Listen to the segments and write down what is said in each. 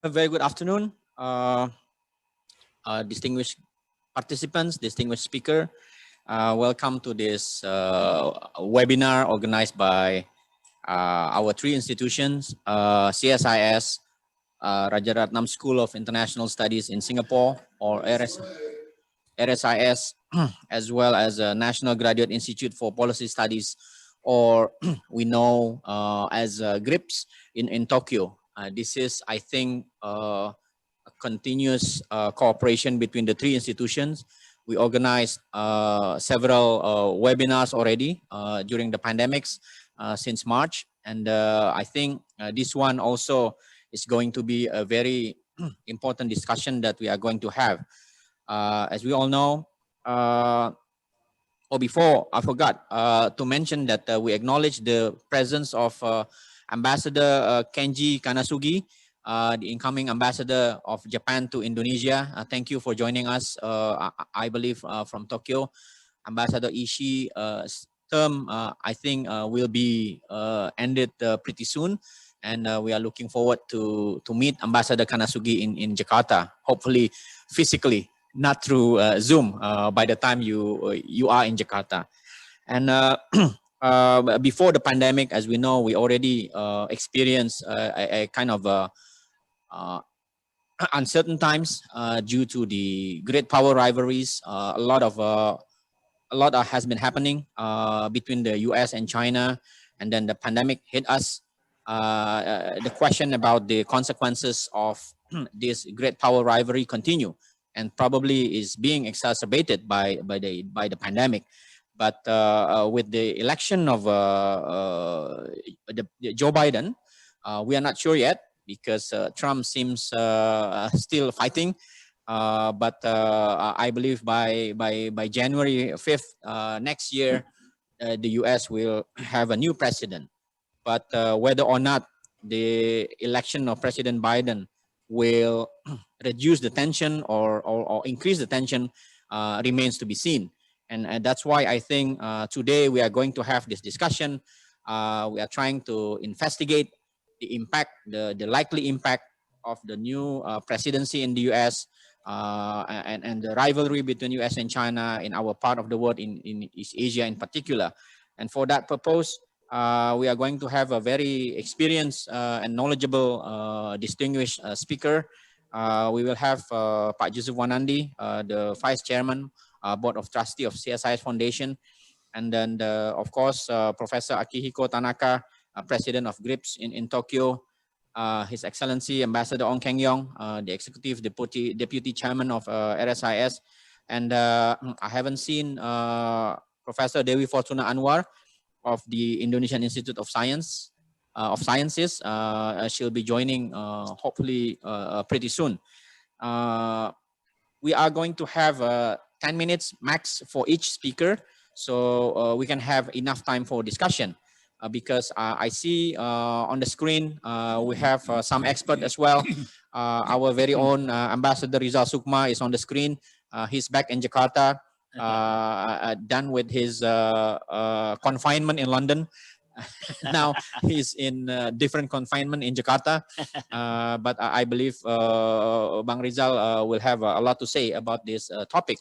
A very good afternoon, distinguished participants, distinguished speaker. Welcome to this webinar organized by our three institutions, CSIS, Rajaratnam School of International Studies in Singapore, or RSIS, as well as National Graduate Institute for Policy Studies, or we know as GRIPS in Tokyo. This is, I think, a continuous cooperation between the three institutions. We organized several webinars already during the pandemics since March. And I think this one also is going to be a very important discussion that we are going to have. As we all know, before I forgot to mention that we acknowledge the presence of Ambassador Kenji Kanasugi, the incoming ambassador of Japan to Indonesia. Thank you for joining us. I believe from Tokyo, Ambassador Ishii's term, I think, will be ended pretty soon. And we are looking forward to meet Ambassador Kanasugi in Jakarta, hopefully physically, not through Zoom by the time you are in Jakarta. And before the pandemic, as we know, we already experienced a kind of uncertain times due to the great power rivalries. A lot has been happening between the US and China, and then the pandemic hit us. The question about the consequences of this great power rivalry continue, and probably is being exacerbated by the pandemic. But with the election of Joe Biden, we are not sure yet, because Trump seems still fighting. But I believe by January 5th next year, the US will have a new president. But whether or not the election of President Biden will reduce the tension or increase the tension remains to be seen. And that's why I think today we are going to have this discussion. We are trying to investigate the impact, the likely impact of the new presidency in the US and the rivalry between US and China in our part of the world, in East Asia in particular. And for that purpose, we are going to have a very experienced and knowledgeable distinguished speaker. We will have Pak Joseph Wanandi, the Vice Chairman, Board of Trustee of CSIS Foundation. And then, of course, Professor Akihiko Tanaka, President of GRIPS in Tokyo. His Excellency Ambassador Ong Keng Yong, the Executive Deputy Chairman of RSIS. And I haven't seen Professor Dewi Fortuna Anwar of the Indonesian Institute of Sciences. She'll be joining hopefully pretty soon. We are going to have 10 minutes max for each speaker, so we can have enough time for discussion. Because I see on the screen we have some expert as well. Our very own Ambassador Rizal Sukma is on the screen. He's back in Jakarta, done with his confinement in London. Now he's in different confinement in Jakarta. But I believe Bang Rizal will have a lot to say about this topic.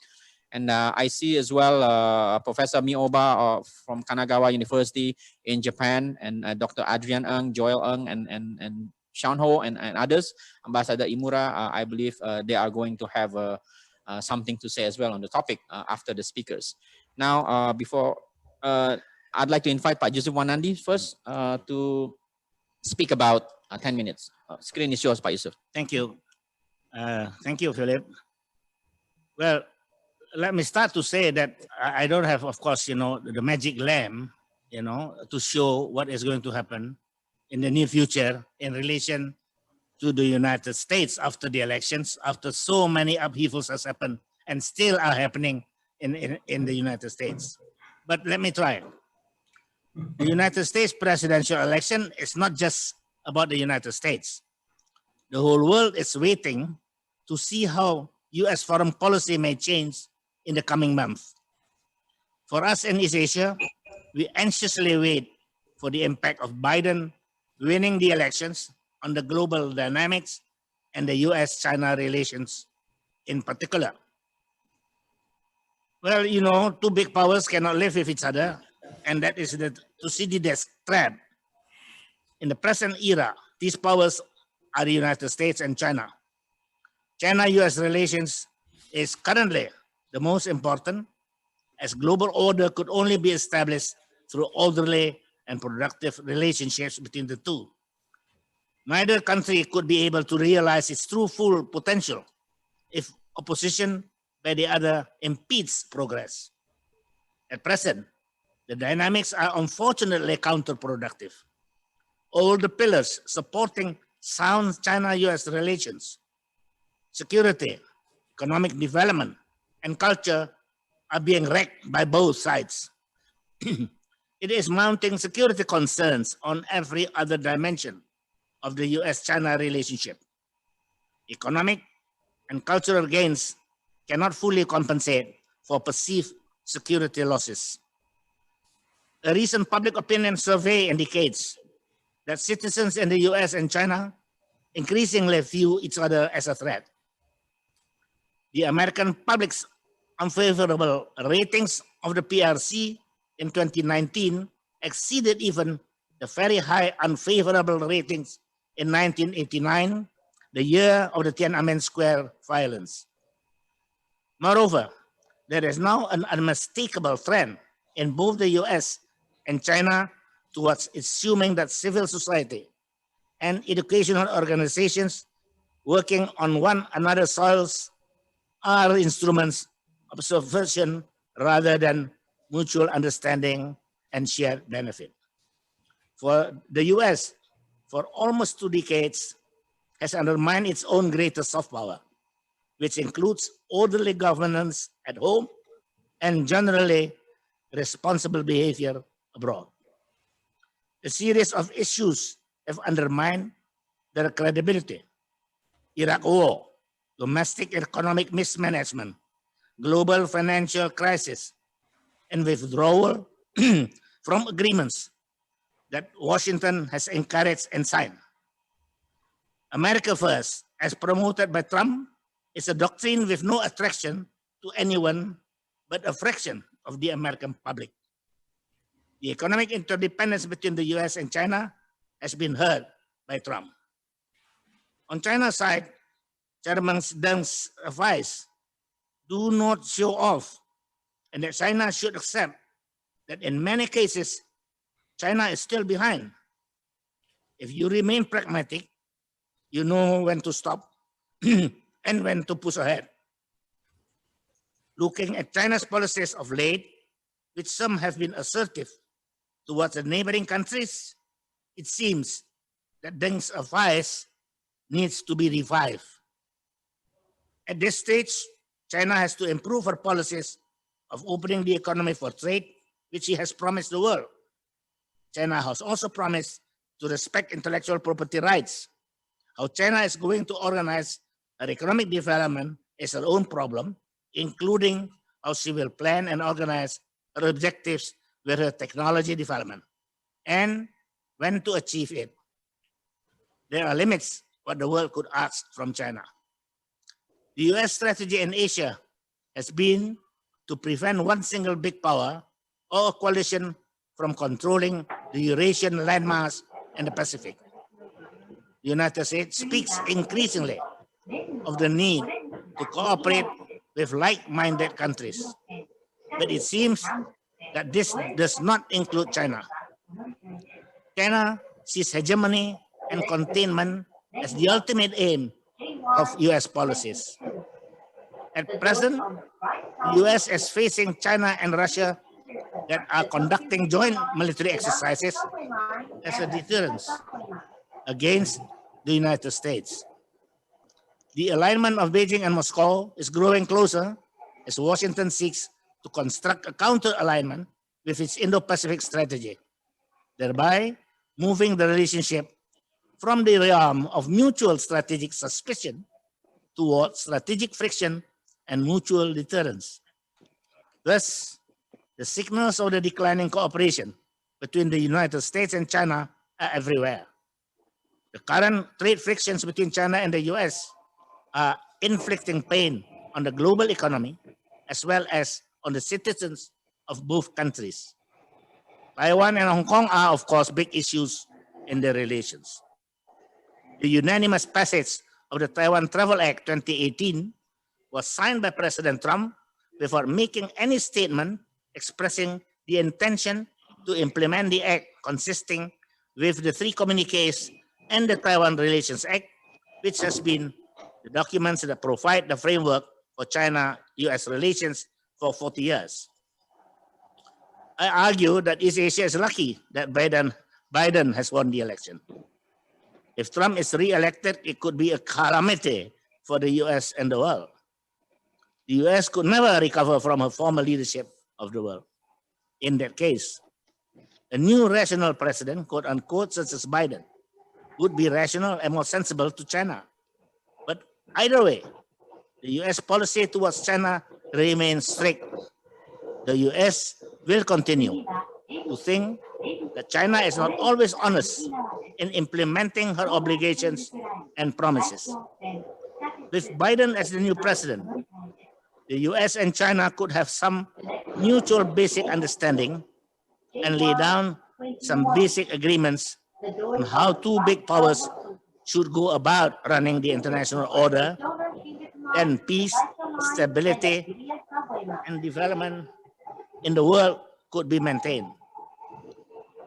And I see as well Professor Mioba from Kanagawa University in Japan, and Dr. Adrian Ng, Joel Ng, and Sean Ho, and others. Ambassador Imura, I believe they are going to have something to say as well on the topic after the speakers. Now, before I'd like to invite Pak Yusuf Wanandi first to speak about 10 minutes. Screen is yours, Pak Yusuf. Thank you. Thank you, Philip. Well, let me start to say that I don't have, of course, the magic lamp, to show what is going to happen in the near future in relation to the United States after the elections, after so many upheavals has happened and still are happening in the United States. But let me try. The United States presidential election is not just about the United States. The whole world is waiting to see how US foreign policy may change in the coming months. For us in East Asia, we anxiously wait for the impact of Biden winning the elections on the global dynamics and the US-China relations in particular. Well, you know, two big powers cannot live with each other, and that is the Thucydides trap. In the present era, these powers are the United States and China. China-US relations is currently the most important, as global order could only be established through orderly and productive relationships between the two. Neither country could be able to realize its true full potential if opposition by the other impedes progress. At present, the dynamics are unfortunately counterproductive. All the pillars supporting sound China-US relations, security, economic development, and culture are being wrecked by both sides. It is mounting security concerns on every other dimension of the US-China relationship. Economic and cultural gains cannot fully compensate for perceived security losses. A recent public opinion survey indicates that citizens in the US and China increasingly view each other as a threat. The American public's unfavorable ratings of the PRC in 2019 exceeded even the very high unfavorable ratings in 1989, the year of the Tiananmen Square violence. Moreover, there is now an unmistakable trend in both the US and China towards assuming that civil society and educational organizations working on one another's soils are instruments of subversion rather than mutual understanding and shared benefit. For the US, for almost 2 decades, has undermined its own greatest soft power, which includes orderly governance at home and generally responsible behavior abroad. A series of issues have undermined their credibility. Iraq war, domestic economic mismanagement, global financial crisis, and withdrawal from agreements that Washington has encouraged and signed. America First, as promoted by Trump, is a doctrine with no attraction to anyone but a fraction of the American public. The economic interdependence between the US and China has been hurt by Trump. On China's side, Chairman Deng's advice, do not show off, and that China should accept that in many cases, China is still behind. If you remain pragmatic, you know when to stop and when to push ahead. Looking at China's policies of late, which some have been assertive towards the neighboring countries, it seems that Deng's advice needs to be revived. At this stage, China has to improve her policies of opening the economy for trade, which she has promised the world. China has also promised to respect intellectual property rights. How China is going to organize her economic development is her own problem, including how she will plan and organize her objectives with her technology development and when to achieve it. There are limits what the world could ask from China. The US strategy in Asia has been to prevent one single big power or a coalition from controlling the Eurasian landmass and the Pacific. The United States speaks increasingly of the need to cooperate with like-minded countries, but it seems that this does not include China. China sees hegemony and containment as the ultimate aim of US policies. At present, the US is facing China and Russia that are conducting joint military exercises as a deterrence against the United States. The alignment of Beijing and Moscow is growing closer as Washington seeks to construct a counter-alignment with its Indo-Pacific strategy, thereby moving the relationship from the realm of mutual strategic suspicion towards strategic friction and mutual deterrence. Thus, the signals of the declining cooperation between the United States and China are everywhere. The current trade frictions between China and the US are inflicting pain on the global economy as well as on the citizens of both countries. Taiwan and Hong Kong are, of course, big issues in their relations. The unanimous passage of the Taiwan Travel Act 2018 was signed by President Trump without making any statement expressing the intention to implement the act, consisting with the 3 communiques and the Taiwan Relations Act, which has been the documents that provide the framework for China-US relations for 40 years. I argue that East Asia is lucky that Biden has won the election. If Trump is re-elected, it could be a calamity for the US and the world. The US could never recover from her former leadership of the world. In that case, a new rational president, quote unquote, such as Biden, would be rational and more sensible to China. But either way, the US policy towards China remains strict. The US will continue to think that China is not always honest in implementing her obligations and promises. With Biden as the new president, the US and China could have some mutual basic understanding and lay down some basic agreements on how 2 big powers should go about running the international order, and peace, stability, and development in the world could be maintained.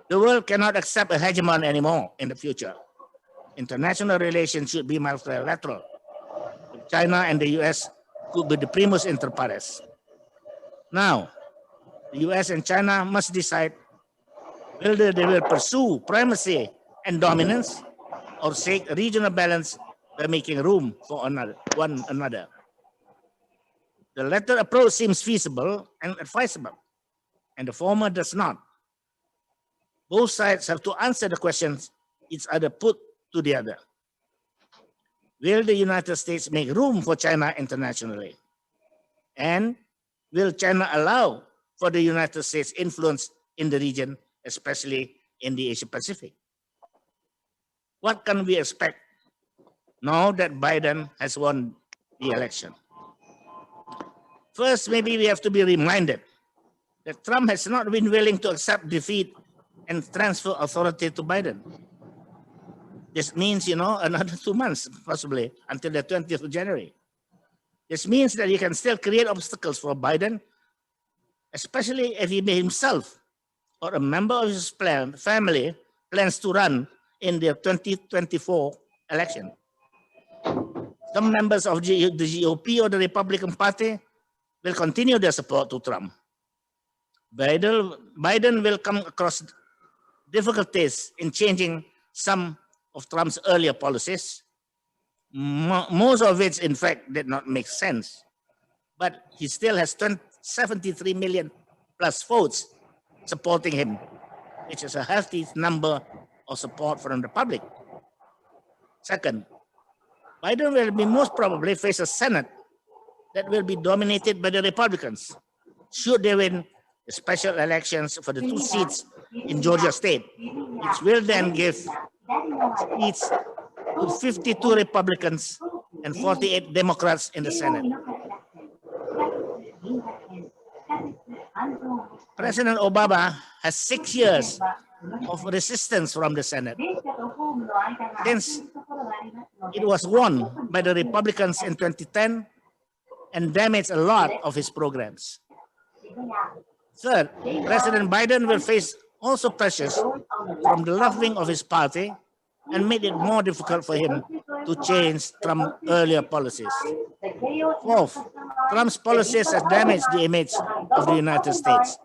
The world cannot accept a hegemon anymore in the future. International relations should be multilateral. China and the US could be the primus inter pares. Now, the US and China must decide whether they will pursue primacy and dominance or seek regional balance by making room for one another. The latter approach seems feasible and advisable, and the former does not. Both sides have to answer the questions each other put to the other. Will the United States make room for China internationally? And will China allow for the United States influence in the region, especially in the Asia Pacific? What can we expect now that Biden has won the election? First, maybe we have to be reminded that Trump has not been willing to accept defeat and transfer authority to Biden. This means, another 2 months, possibly, until the 20th of January. This means that he can still create obstacles for Biden, especially if he himself or a member of his family plans to run in the 2024 election. Some members of the GOP or the Republican Party will continue their support to Trump. Biden will come across difficulties in changing some of Trump's earlier policies, most of which, in fact, did not make sense. But he still has 73 million plus votes supporting him, which is a healthy number of support from the public. Second, Biden will be most probably face a Senate that will be dominated by the Republicans, should they win the special elections for the 2 seats in Georgia State, which will then give seats to 52 Republicans and 48 Democrats in the Senate. President Obama has 6 years of resistance from the Senate, since it was won by the Republicans in 2010 and damaged a lot of his programs. Third, President Biden will face also pressures from the left wing of his party and made it more difficult for him to change Trump's earlier policies. Fourth, Trump's policies have damaged the image of the United States,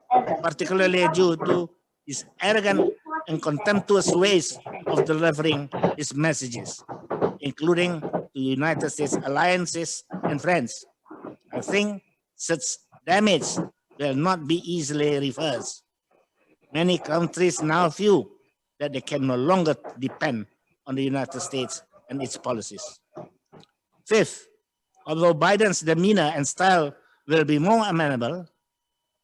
particularly due to his arrogant and contemptuous ways of delivering his messages, including to the United States alliances and friends. I think such damage will not be easily reversed. Many countries now feel that they can no longer depend on the United States and its policies. Fifth, although Biden's demeanor and style will be more amenable,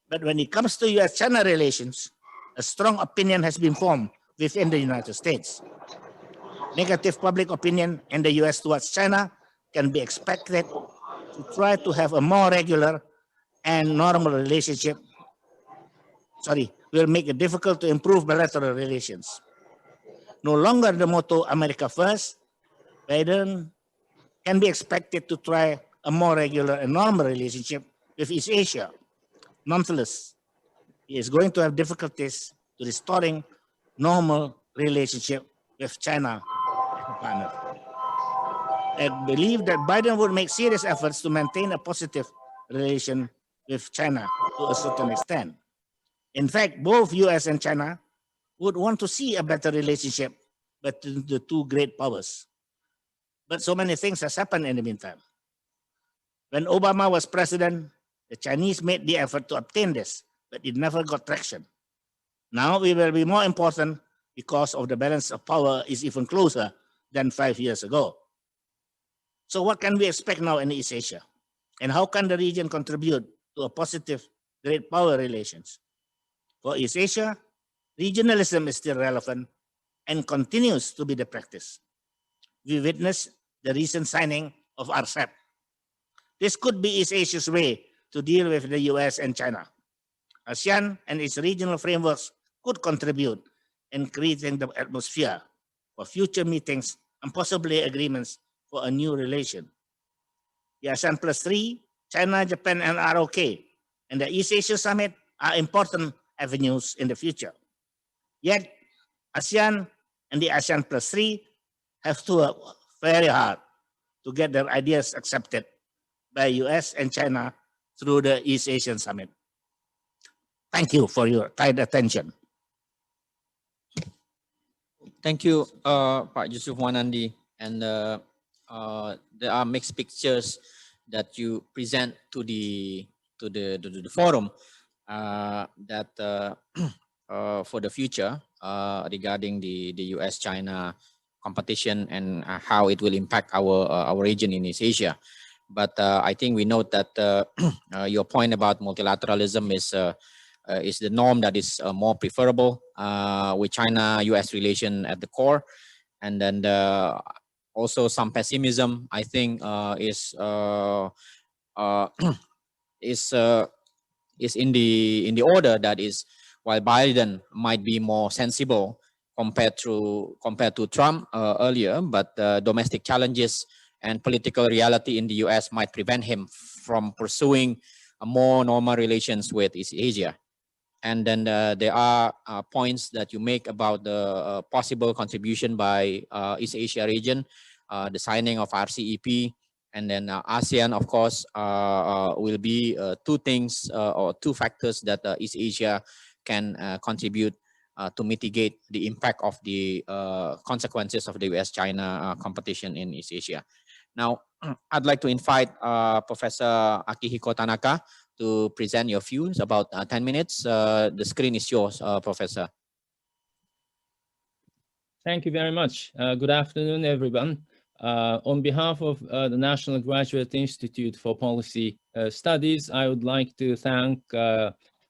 but when it comes to US-China relations, a strong opinion has been formed within the United States. Negative public opinion in the US towards China can be expected to try to have a more regular and normal relationship. Will make it difficult to improve bilateral relations. No longer the motto America First, Biden can be expected to try a more regular and normal relationship with East Asia. Nonetheless, he is going to have difficulties to restoring normal relationship with China as a partner. I believe that Biden would make serious efforts to maintain a positive relation with China to a certain extent. In fact, both US and China would want to see a better relationship between the two great powers. But so many things has happened in the meantime. When Obama was president, the Chinese made the effort to obtain this, but it never got traction. Now it will be more important because of the balance of power is even closer than 5 years ago. So what can we expect now in East Asia? And how can the region contribute to a positive great power relations? For East Asia, regionalism is still relevant and continues to be the practice. We witnessed the recent signing of RCEP. This could be East Asia's way to deal with the US and China. ASEAN and its regional frameworks could contribute in creating the atmosphere for future meetings and possibly agreements for a new relation. The ASEAN Plus 3, China, Japan, and ROK, and the East Asia Summit are important avenues in the future. Yet, ASEAN and the ASEAN Plus 3 have to work very hard to get their ideas accepted by US and China through the East Asian Summit. Thank you for your kind attention. Thank you, Pak Yusuf Wanandi. And there are mixed pictures that you present to the forum that for the future regarding the US-China competition and how it will impact our region in East Asia. But I think we note that your point about multilateralism is the norm that is more preferable with China-US relation at the core, and then also some pessimism, I think, is in the order that is, while Biden might be more sensible compared to Trump earlier, but domestic challenges and political reality in the US might prevent him from pursuing a more normal relations with East Asia. And then there are points that you make about the possible contribution by East Asia region, the signing of RCEP, and then ASEAN, of course, will be two things or two factors that East Asia can contribute to mitigate the impact of the consequences of the US-China competition in East Asia. Now, I'd like to invite Professor Akihiko Tanaka to present your views about 10 minutes. The screen is yours, Professor. Thank you very much. Good afternoon, everyone. On behalf of the National Graduate Institute for Policy Studies, I would like to thank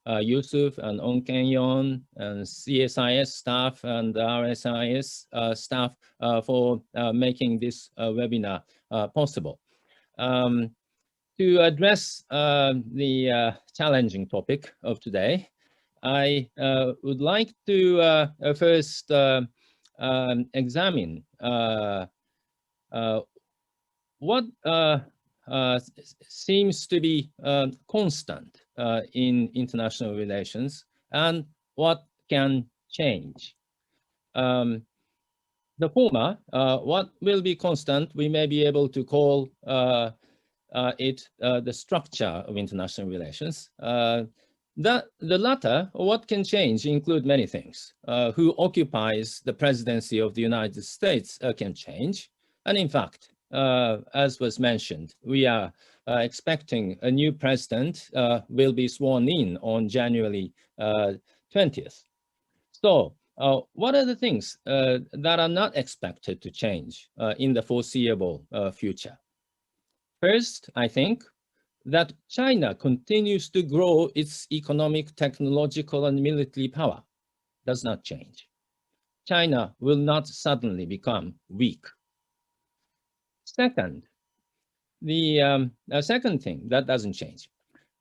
Yusuf and Ong Keng-yon and CSIS staff and RSIS staff for making this webinar possible. To address the challenging topic of today, I would like to first examine what seems to be constant in international relations and what can change. The former, what will be constant, we may be able to call it the structure of international relations. The latter, what can change, include many things. Who occupies the presidency of the United States can change. And in fact, as was mentioned, we are expecting a new president will be sworn in on January 20th. So what are the things that are not expected to change in the foreseeable future? First, I think that China continues to grow its economic, technological, and military power. Does not change. China will not suddenly become weak. Second, the second thing that doesn't change.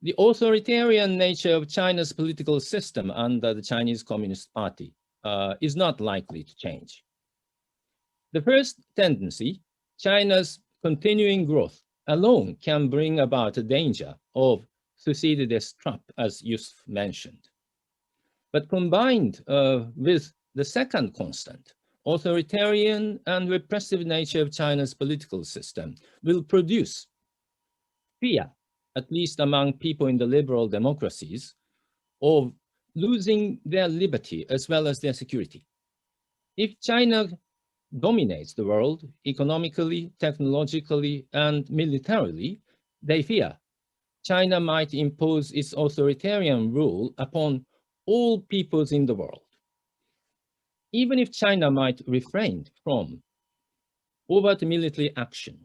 The authoritarian nature of China's political system under the Chinese Communist Party is not likely to change. The first tendency, China's continuing growth alone can bring about a danger of Thucydides' trap, as Yusuf mentioned. But combined with the second constant, authoritarian and repressive nature of China's political system will produce fear, at least among people in the liberal democracies, of losing their liberty as well as their security. If China dominates the world economically, technologically, and militarily, they fear China might impose its authoritarian rule upon all peoples in the world. Even if China might refrain from overt military action,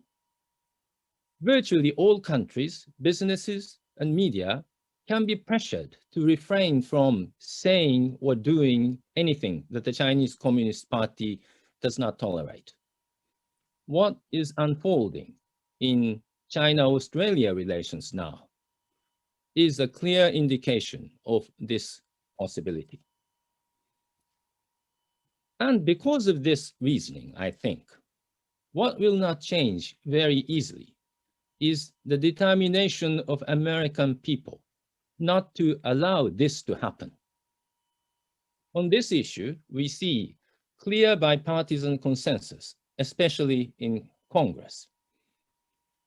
virtually all countries, businesses, and media can be pressured to refrain from saying or doing anything that the Chinese Communist Party does not tolerate. What is unfolding in China-Australia relations now is a clear indication of this possibility. And because of this reasoning, I think, what will not change very easily is the determination of American people not to allow this to happen. On this issue, we see clear bipartisan consensus, especially in Congress.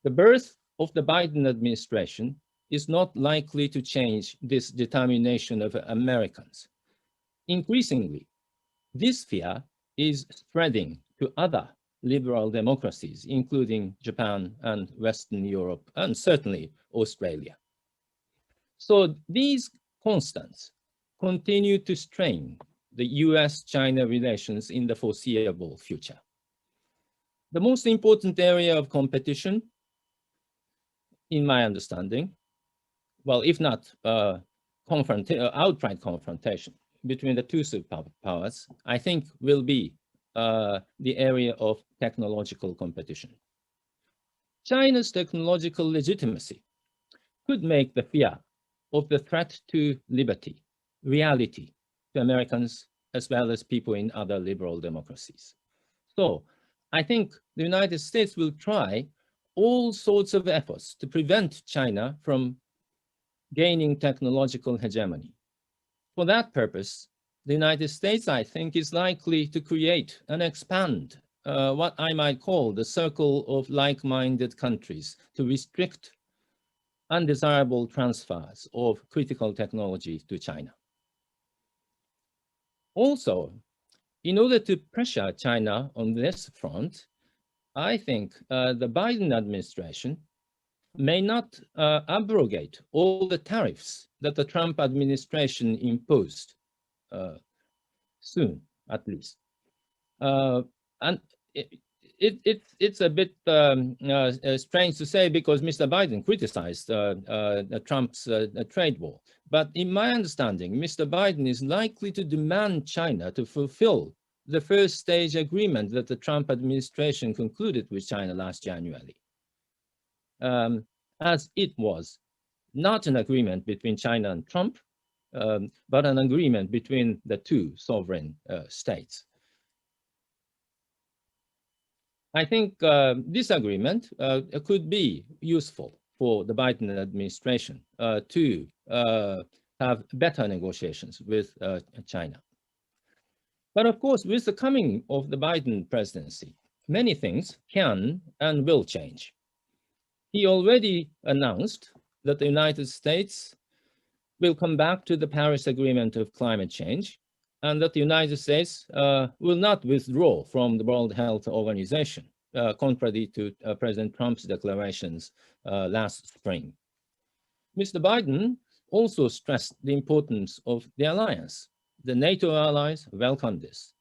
The birth of the Biden administration is not likely to change this determination of Americans. Increasingly, this fear is spreading to other liberal democracies, including Japan and Western Europe, and certainly Australia. So these constants continue to strain the US-China relations in the foreseeable future. The most important area of competition, in my understanding, well, if not outright confrontation between the two superpowers, I think will be the area of technological competition. China's technological legitimacy could make the fear of the threat to liberty reality to Americans as well as people in other liberal democracies. So I think the United States will try all sorts of efforts to prevent China from gaining technological hegemony. For that purpose, the United States, I think, is likely to create and expand what I might call the circle of like-minded countries to restrict undesirable transfers of critical technology to China. Also, in order to pressure China on this front, I think the Biden administration may not abrogate all the tariffs that the Trump administration imposed soon, at least. And it's a bit strange to say because Mr. Biden criticized Trump's trade war. But in my understanding, Mr. Biden is likely to demand China to fulfill the first stage agreement that the Trump administration concluded with China last January, as it was not an agreement between China and Trump, but an agreement between the two sovereign states. I think this agreement could be useful for the Biden administration to have better negotiations with China. But of course, with the coming of the Biden presidency, many things can and will change. He already announced that the United States will come back to the Paris Agreement of climate change, and that the United States will not withdraw from the World Health Organization, contrary to President Trump's declarations last spring. Mr. Biden also stressed the importance of the alliance. The NATO allies welcomed this.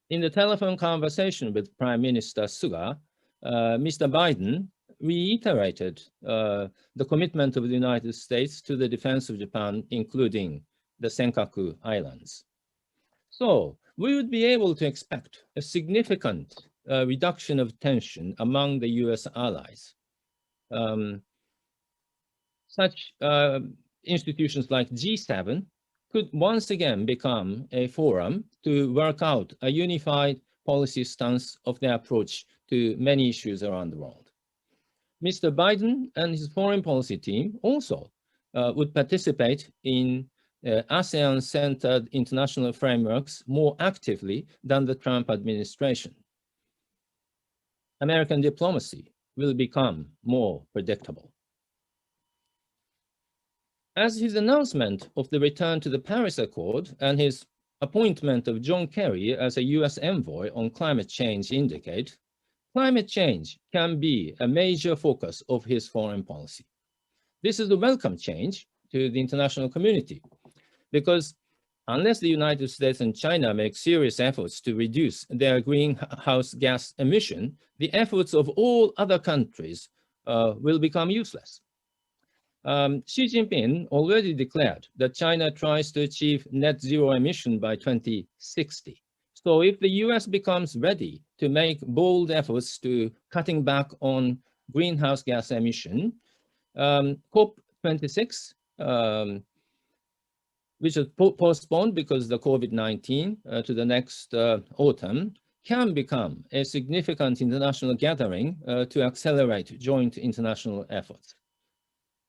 In the telephone conversation with Prime Minister Suga, Mr. Biden reiterated the commitment of the United States to the defense of Japan, including the Senkaku Islands. So we would be able to expect a significant reduction of tension among the US allies. Such institutions like G7 could once again become a forum to work out a unified policy stance of their approach to many issues around the world. Mr. Biden and his foreign policy team also would participate in ASEAN-centered international frameworks more actively than the Trump administration. American diplomacy will become more predictable. As his announcement of the return to the Paris Accord and his appointment of John Kerry as a US envoy on climate change indicate, climate change can be a major focus of his foreign policy. This is a welcome change to the international community because unless the United States and China make serious efforts to reduce their greenhouse gas emission, the efforts of all other countries will become useless. Xi Jinping already declared that China tries to achieve net zero emission by 2060. So if the US becomes ready to make bold efforts to cutting back on greenhouse gas emission, COP26, which is postponed because of the COVID-19 to the next autumn, can become a significant international gathering to accelerate joint international efforts.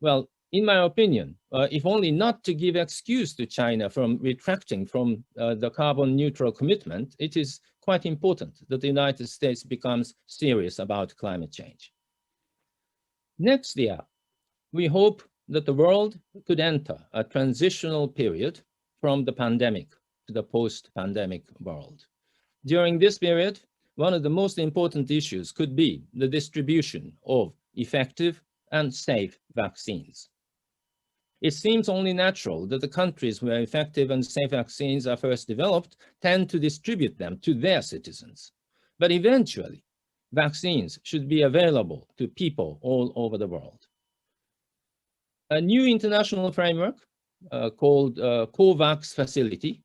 Well, in my opinion, if only not to give excuse to China from retracting from the carbon neutral commitment, it is quite important that the United States becomes serious about climate change. Next year, we hope that the world could enter a transitional period from the pandemic to the post-pandemic world. During this period, one of the most important issues could be the distribution of effective and safe vaccines. It seems only natural that the countries where effective and safe vaccines are first developed tend to distribute them to their citizens. But eventually, vaccines should be available to people all over the world. A new international framework called COVAX Facility,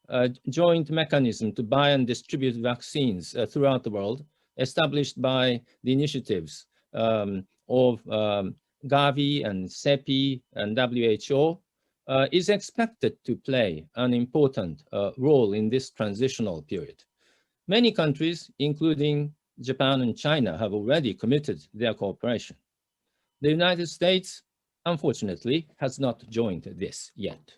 a joint mechanism to buy and distribute vaccines throughout the world, established by the initiatives of Gavi and CEPI and WHO, is expected to play an important role in this transitional period. Many countries, including Japan and China, have already committed their cooperation. The United States, unfortunately, has not joined this yet.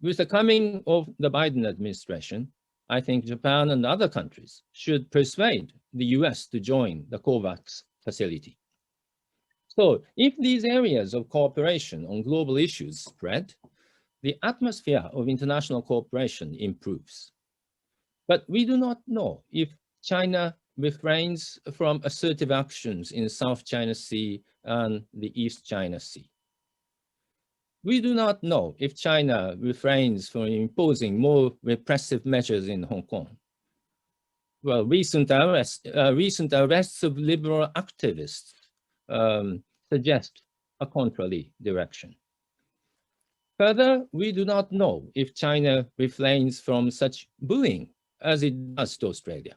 With the coming of the Biden administration, I think Japan and other countries should persuade the US to join the COVAX facility. So if these areas of cooperation on global issues spread, the atmosphere of international cooperation improves. But we do not know if China refrains from assertive actions in South China Sea and the East China Sea. We do not know if China refrains from imposing more repressive measures in Hong Kong. Well, recent arrests of liberal activists suggest a contrary direction. Further, we do not know if China refrains from such bullying as it does to Australia.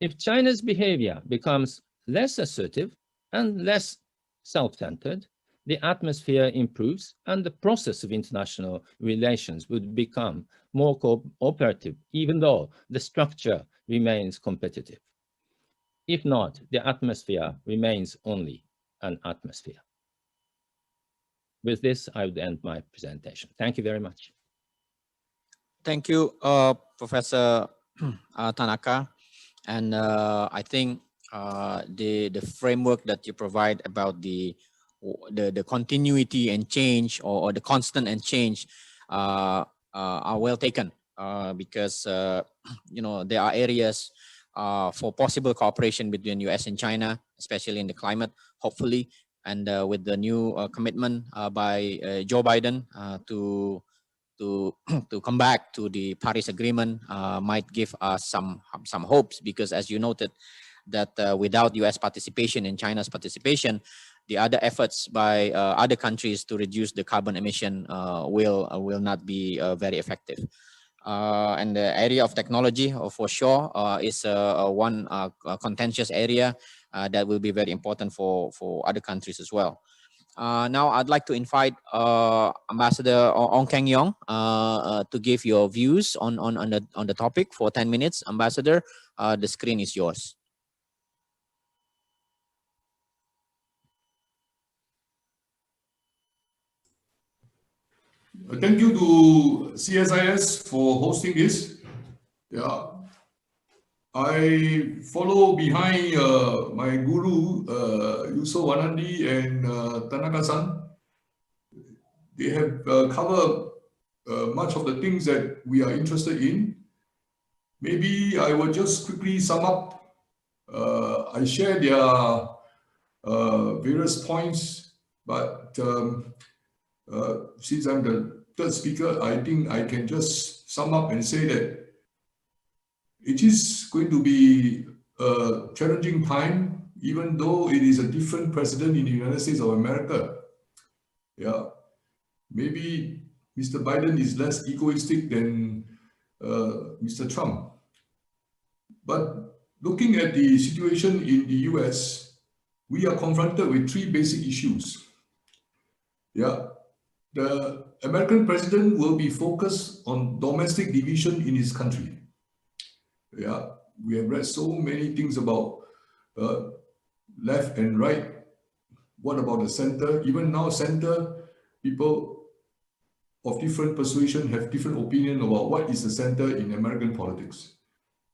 If China's behavior becomes less assertive and less self-centered, the atmosphere improves and the process of international relations would become more cooperative, even though the structure remains competitive. If not, the atmosphere remains only an atmosphere. With this, I would end my presentation. Thank you very much. Thank you, Professor Tanaka. And I think the framework that you provide about the continuity and change or the constant and change are well taken because you know, there are areas for possible cooperation between US and China, especially in the climate, hopefully, and with the new commitment by Joe Biden to come back to the Paris Agreement might give us some hopes, because as you noted that without US participation and China's participation, the other efforts by other countries to reduce the carbon emission will not be very effective. and the area of technology for sure is one contentious area that will be very important for other countries as well. Now I'd like to invite Ambassador Ong Keng Yong to give your views on the topic for 10 minutes. Ambassador, the screen is yours. Thank you to CSIS for hosting this. Yeah, I follow behind my guru, Yuso Wanandi and Tanaka-san. They have covered much of the things that we are interested in. Maybe I will just quickly sum up. I share their various points, but since I'm the third speaker, I think I can just sum up and say that it is going to be a challenging time, even though it is a different president in the United States of America. Yeah, maybe Mr. Biden is less egoistic than Mr. Trump. But looking at the situation in the US, we are confronted with three basic issues. Yeah, the American president will be focused on domestic division in his country. Yeah, we have read so many things about left and right. What about the center? Even now, center people of different persuasion have different opinion about what is the center in American politics.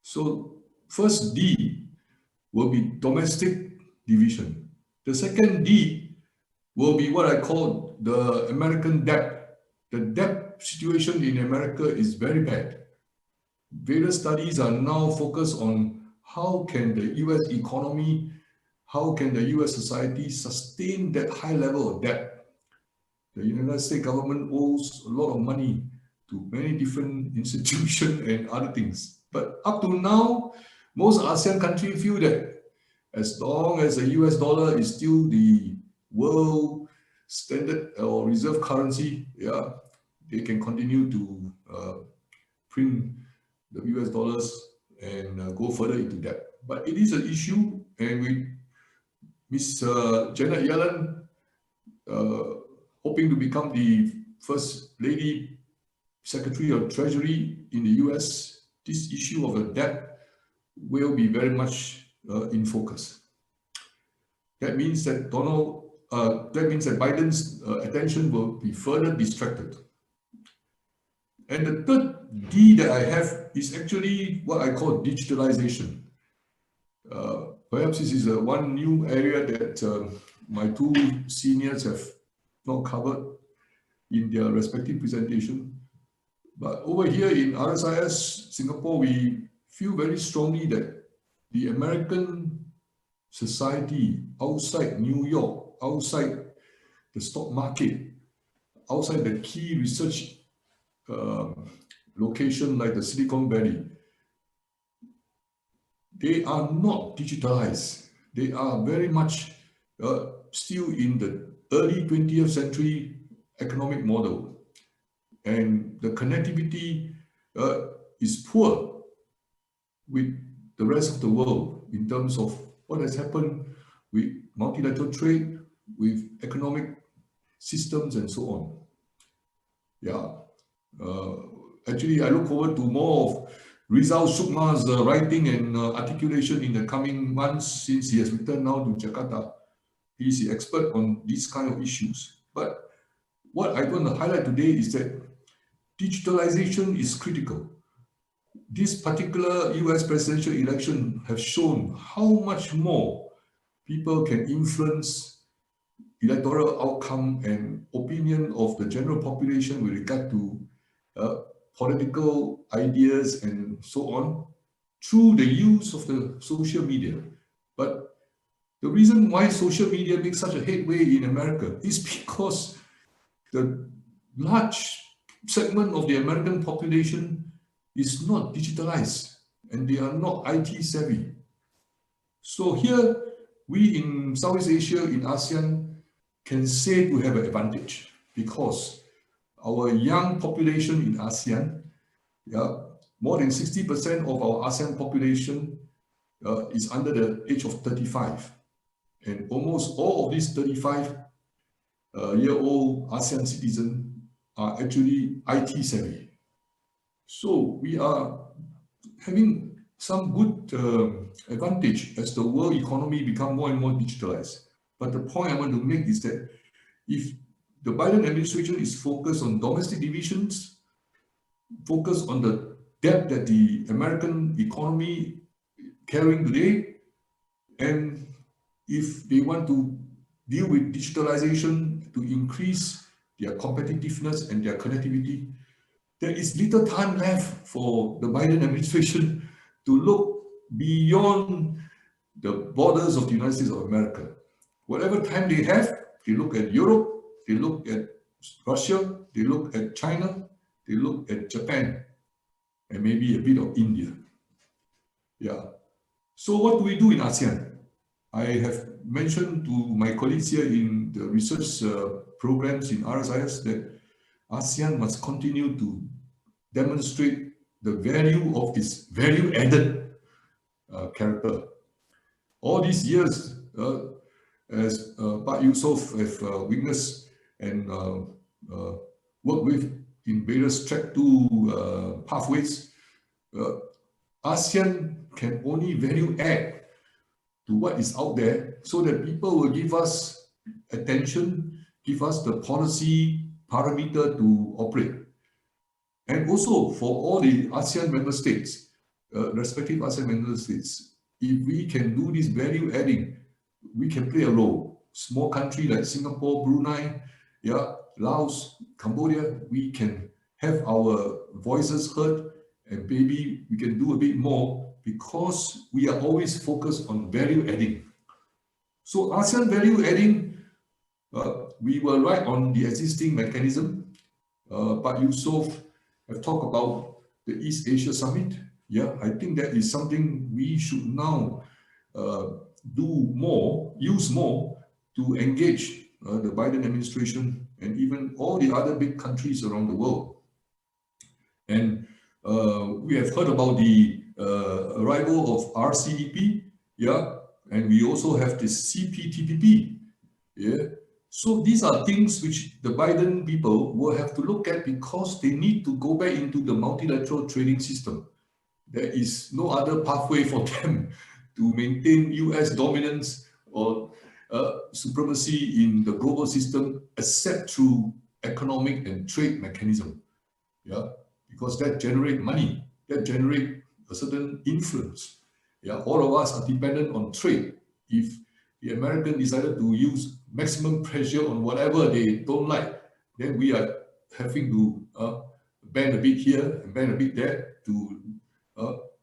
So first D will be domestic division. The second D will be what I call the American debt. The debt situation in America is very bad. Various studies are now focused on how can the US economy, how can the US society sustain that high level of debt. The United States government owes a lot of money to many different institutions and other things. But up to now, most ASEAN countries feel that as long as the US dollar is still the world standard or reserve currency, yeah, they can continue to print the US dollars and go further into debt. But it is an issue, and with Ms. Janet Yellen hoping to become the first lady Secretary of Treasury in the US, this issue of a debt will be very much in focus. That means that Biden's attention will be further distracted. And the third D that I have is actually what I call digitalization. Perhaps this is one new area that my two seniors have not covered in their respective presentation. But over here in RSIS Singapore, we feel very strongly that the American society outside New York, outside the stock market, outside the key research location like the Silicon Valley, they are not digitalized. They are very much still in the early 20th century economic model. And the connectivity is poor with the rest of the world in terms of what has happened with multilateral trade, with economic systems and so on. Yeah, actually I look forward to more of Rizal Sukma's writing and articulation in the coming months, since he has returned now to Jakarta. He is the expert on these kind of issues. But what I want to highlight today is that digitalization is critical. This particular US presidential election has shown how much more people can influence electoral outcome and opinion of the general population with regard to political ideas and so on through the use of the social media. But the reason why social media makes such a headway in America is because the large segment of the American population is not digitalized and they are not IT savvy. So here, we in Southeast Asia, in ASEAN, can say to have an advantage because our young population in ASEAN Yeah, more than 60% of our ASEAN population is under the age of 35. And almost all of these 35-year-old ASEAN citizens are actually IT savvy. So we are having some good advantage as the world economy become more and more digitalized. But the point I want to make is that if the Biden administration is focused on domestic divisions, focused on the debt that the American economy carrying today, and if they want to deal with digitalization to increase their competitiveness and their connectivity, there is little time left for the Biden administration to look beyond the borders of the United States of America. Whatever time they have, they look at Europe, they look at Russia, they look at China, they look at Japan, and maybe a bit of India. Yeah. So what do we do in ASEAN? I have mentioned to my colleagues here in the research programs in RSIS that ASEAN must continue to demonstrate the value of its value-added character. All these years, as Pak Yusof have witnessed and worked with in various track 2 pathways, ASEAN can only value add to what is out there so that people will give us attention, give us the policy parameter to operate. And also for all the ASEAN member states, respective ASEAN member states, if we can do this value adding, we can play a role. Small country like Singapore, Brunei, yeah, Laos, Cambodia, we can have our voices heard, and maybe we can do a bit more because we are always focused on value adding. So ASEAN value adding, we were right on the existing mechanism. But Yusof have talked about the East Asia Summit. Yeah, I think that is something we should now do more, use more to engage the Biden administration and even all the other big countries around the world. And we have heard about the arrival of RCEP, yeah, and we also have the Cptp, yeah. So these are things which the Biden people will have to look at because they need to go back into the multilateral trading system. There is no other pathway for them to maintain US dominance or supremacy in the global system except through economic and trade mechanism, yeah, because that generate money, that generate a certain influence. Yeah, all of us are dependent on trade. If the American decided to use maximum pressure on whatever they don't like, then we are having to bend a bit here and bend a bit there to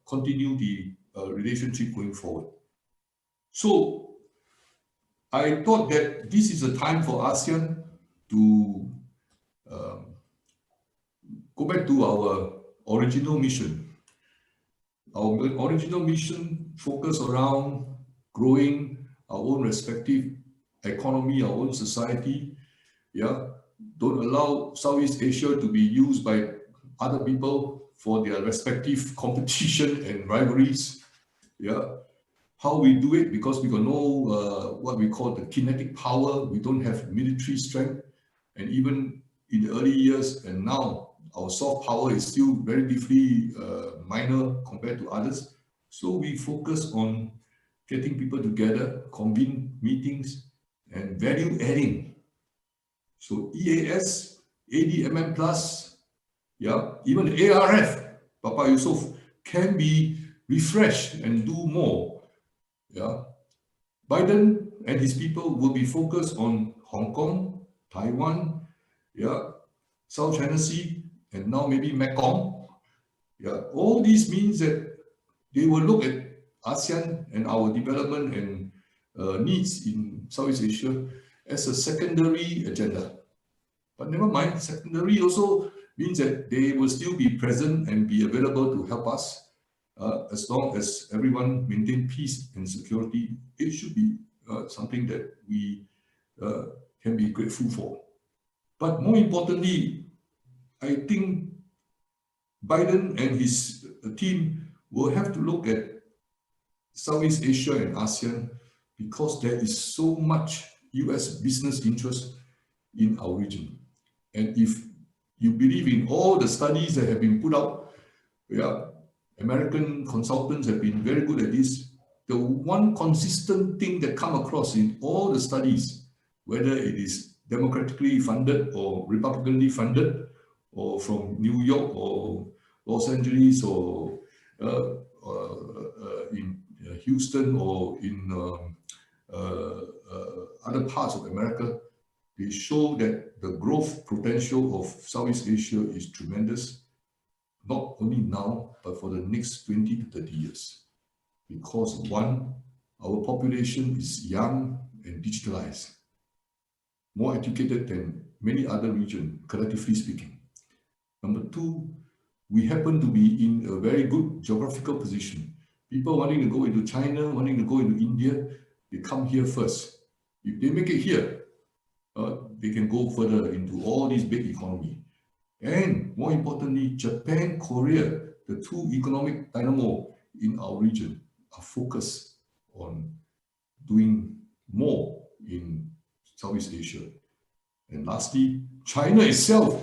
continue the relationship going forward. So I thought that this is a time for ASEAN to go back to our original mission. Our original mission focused around growing our own respective economy, our own society. Yeah, don't allow Southeast Asia to be used by other people for their respective competition and rivalries. Yeah, how we do it, because we got no what we call the kinetic power. We don't have military strength, and even in the early years and now, our soft power is still relatively minor compared to others. So we focus on getting people together, convene meetings, and value adding. So EAS, ADMM+, yeah, even the ARF, Papa Yusof, can be refreshed and do more. Yeah, Biden and his people will be focused on Hong Kong, Taiwan, yeah, South China Sea, and now maybe Mekong. Yeah, all this means that they will look at ASEAN and our development and needs in Southeast Asia as a secondary agenda. But never mind, secondary also means that they will still be present and be available to help us as long as everyone maintain peace and security. It should be something that we can be grateful for. But more importantly, I think Biden and his team will have to look at Southeast Asia and ASEAN because there is so much US business interest in our region. And if you believe in all the studies that have been put out, yeah, American consultants have been very good at this. The one consistent thing that come across in all the studies, whether it is democratically funded or republicanly funded, or from New York or Los Angeles or in Houston or in other parts of America, they show that the growth potential of Southeast Asia is tremendous, not only now, but for the next 20 to 30 years. Because one, our population is young and digitalized, more educated than many other regions, collectively speaking. Number two, we happen to be in a very good geographical position. People wanting to go into China, wanting to go into India, they come here first. If they make it here, they can go further into all these big economies. And more importantly, Japan, Korea, the two economic dynamo in our region are focused on doing more in Southeast Asia. And lastly, China itself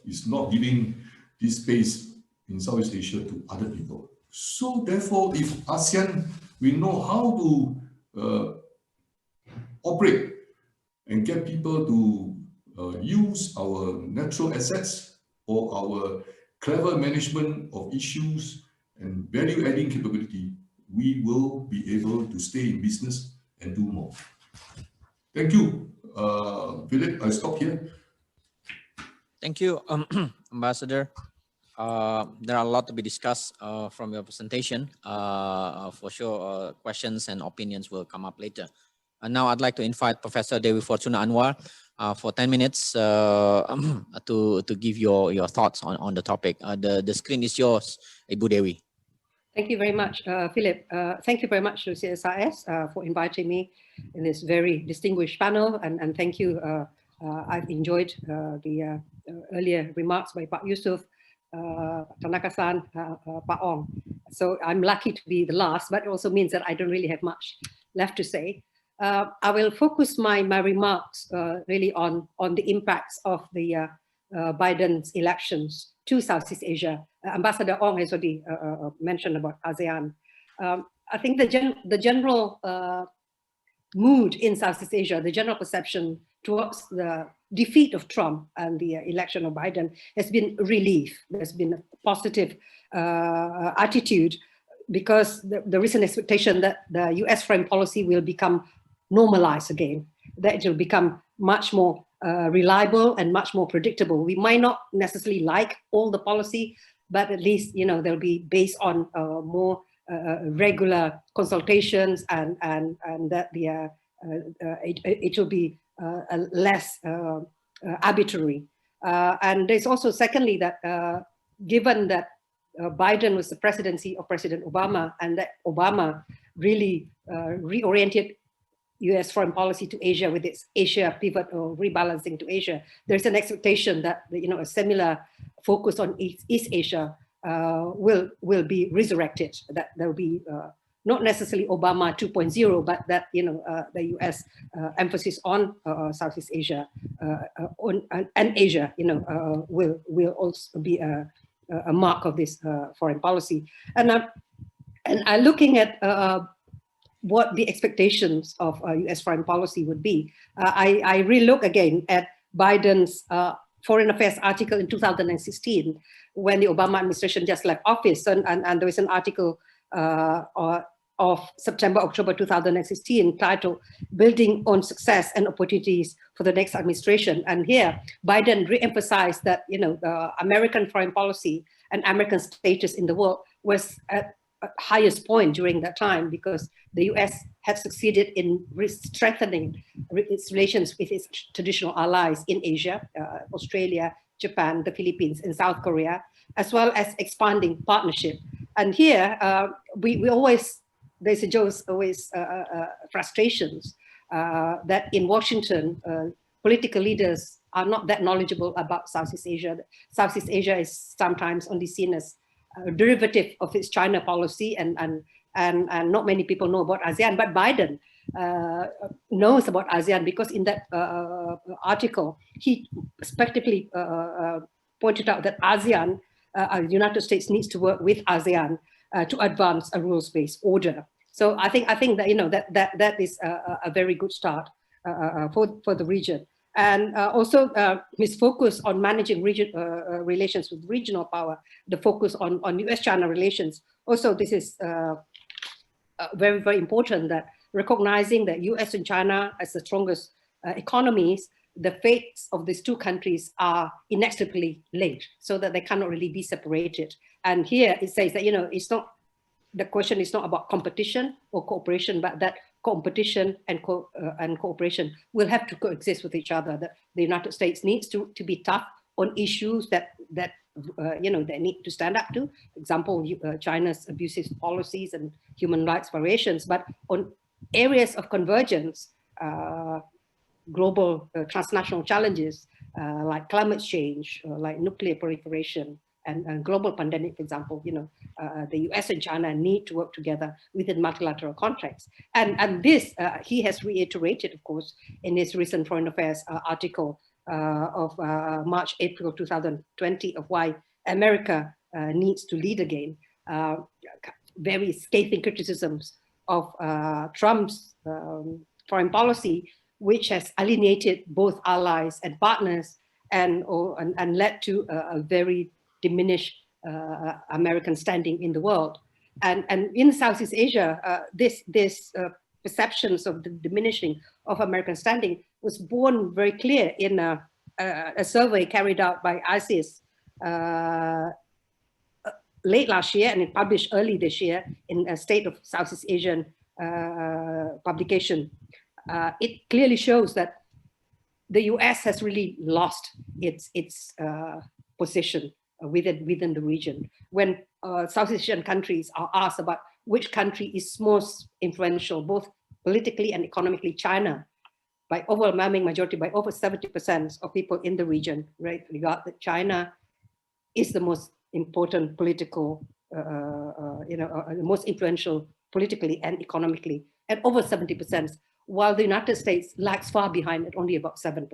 is not giving this space in Southeast Asia to other people. So therefore, if ASEAN, we know how to operate and get people to use our natural assets or our clever management of issues and value-adding capability, we will be able to stay in business and do more. Thank you. Philip, I stop here. Thank you, Ambassador. There are a lot to be discussed from your presentation. For sure, questions and opinions will come up later. And now I'd like to invite Professor Dewi Fortuna Anwar for 10 minutes to give your thoughts on the topic. The screen is yours, Ibu Dewi. Thank you very much, Philip. Thank you very much to CSIS for inviting me in this very distinguished panel. And thank you. I've enjoyed the earlier remarks by Pak Yusuf, Tanaka-san, Pak Ong. So I'm lucky to be the last, but it also means that I don't really have much left to say. I will focus my remarks really on the impacts of the Biden's elections to Southeast Asia. Ambassador Ong has already mentioned about ASEAN. I think the general mood in Southeast Asia, the general perception towards the defeat of Trump and the election of Biden has been relief. There's been a positive attitude because the recent expectation that the US foreign policy will become normalized again, that it will become much more reliable and much more predictable. We might not necessarily like all the policy, but at least, you know, they'll be based on more regular consultations and that it will be less arbitrary. And there's also, secondly, that given that Biden was the presidency of President Obama, and that Obama really reoriented US foreign policy to Asia with its Asia pivot or rebalancing to Asia, there's an expectation that, you know, a similar focus on East Asia will be resurrected, that there will be not necessarily Obama 2.0, but that, you know, the US emphasis on Southeast Asia and Asia, you know, will also be a mark of this foreign policy. And looking at what the expectations of US foreign policy would be, I relook again at Biden's Foreign Affairs article in 2016, when the Obama administration just left office, and there was an article of September-October 2016 titled "Building on Success and Opportunities for the Next Administration." And here, Biden re-emphasized that, you know, the American foreign policy and American status in the world was at highest point during that time, because the US had succeeded in strengthening its relations with its traditional allies in Asia, Australia, Japan, the Philippines, and South Korea, as well as expanding partnership. And here, we always, there's always frustrations that in Washington, political leaders are not that knowledgeable about Southeast Asia. Southeast Asia is sometimes only seen as a derivative of its China policy, and not many people know about ASEAN. But Biden knows about ASEAN, because in that article, he specifically pointed out that ASEAN, the United States needs to work with ASEAN to advance a rules-based order. So I think that that is a very good start for the region. And also his focus on managing relations with regional power, the focus on US-China relations. Also, this is very, very important, that recognizing that US and China as the strongest economies, the fates of these two countries are inextricably linked, so that they cannot really be separated. And here it says that, it's not, the question is not about competition or cooperation, but that competition and cooperation will have to coexist with each other. The United States needs to be tough on issues that they need to stand up to. For example, China's abusive policies and human rights violations, but on areas of convergence, global transnational challenges like climate change, like nuclear proliferation, and global pandemic, for example, the US and China need to work together within multilateral contexts. And this, he has reiterated, of course, in his recent Foreign Affairs article of March, April 2020, of why America needs to lead again. Very scathing criticisms of Trump's foreign policy, which has alienated both allies and partners, and led to a very diminished American standing in the world. And in Southeast Asia, this perceptions of the diminishing of American standing was born very clear in a survey carried out by ISIS late last year, and it published early this year in a State of Southeast Asian publication. It clearly shows that the US has really lost its position within the region. When Southeast Asian countries are asked about which country is most influential, both politically and economically, China, by overwhelming majority, by over 70% of people in the region, right, regard that China is the most important political, the most influential politically and economically, at over 70%, while the United States lags far behind at only about 7%.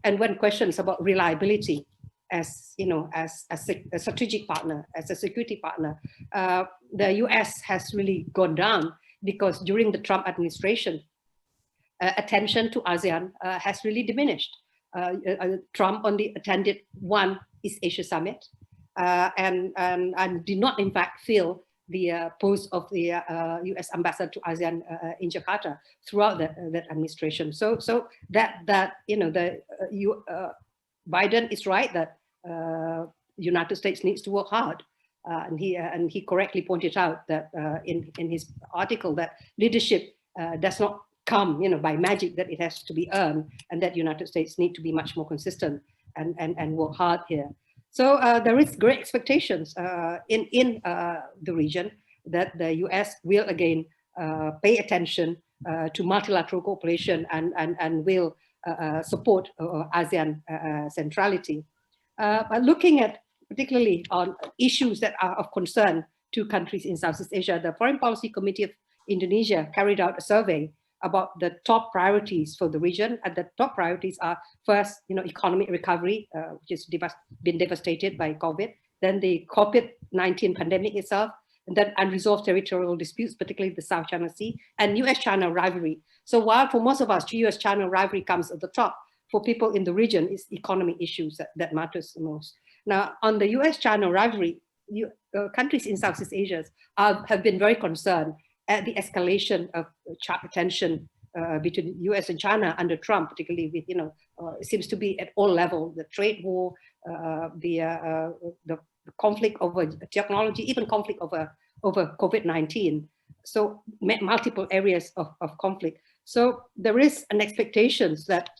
And when questions about reliability, as a strategic partner, as a security partner, the US has really gone down, because during the Trump administration, attention to ASEAN has really diminished. Trump only attended one East Asia summit, and did not in fact fill the post of the US ambassador to ASEAN in Jakarta throughout that administration. So that Biden is right that United States needs to work hard, and he correctly pointed out that in his article that leadership does not come by magic, that it has to be earned, and that United States need to be much more consistent and work hard here. So there is great expectations in the region that the US will again pay attention to multilateral cooperation and will support ASEAN centrality. But looking at particularly on issues that are of concern to countries in Southeast Asia, the Foreign Policy Committee of Indonesia carried out a survey about the top priorities for the region. And the top priorities are first, economic recovery, which has been devastated by COVID, then the COVID-19 pandemic itself, and then unresolved territorial disputes, particularly the South China Sea, and US-China rivalry. So while for most of us, US-China rivalry comes at the top, for people in the region, it's economic issues that matters the most. Now, on the US-China rivalry, countries in Southeast Asia have been very concerned at the escalation of tension between US and China under Trump, particularly with, it seems to be at all levels, the trade war, the conflict over technology, even conflict over COVID-19. So multiple areas of conflict. So there is an expectation that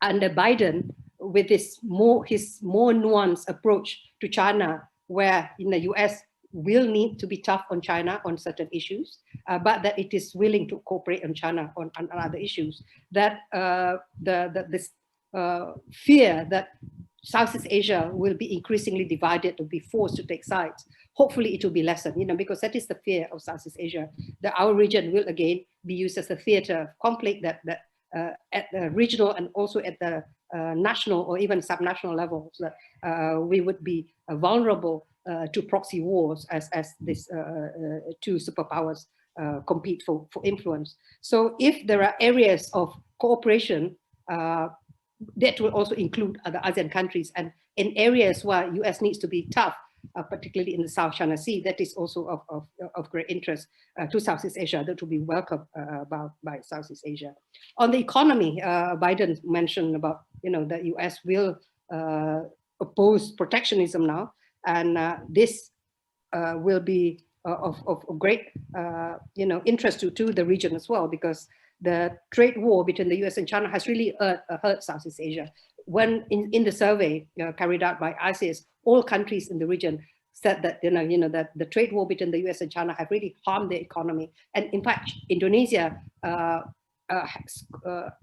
under Biden, with his more nuanced approach to China, where in the US will need to be tough on China on certain issues, but that it is willing to cooperate on China on other issues, that this fear that Southeast Asia will be increasingly divided or be forced to take sides. Hopefully it will be lessened, because that is the fear of Southeast Asia, that our region will again be used as a theater of conflict that at the regional and also at the national or even subnational levels, that we would be vulnerable to proxy wars as these two superpowers compete for influence. So if there are areas of cooperation, that will also include other ASEAN countries, and in areas where US needs to be tough, particularly in the South China Sea, that is also of great interest to Southeast Asia, that will be welcomed by Southeast Asia. On the economy, Biden mentioned about, the US will oppose protectionism now, and this will be of great, interest to the region as well, because the trade war between the US and China has really hurt Southeast Asia. When in the survey carried out by ICIS, all countries in the region said that that the trade war between the US and China have really harmed the economy, and in fact, Indonesia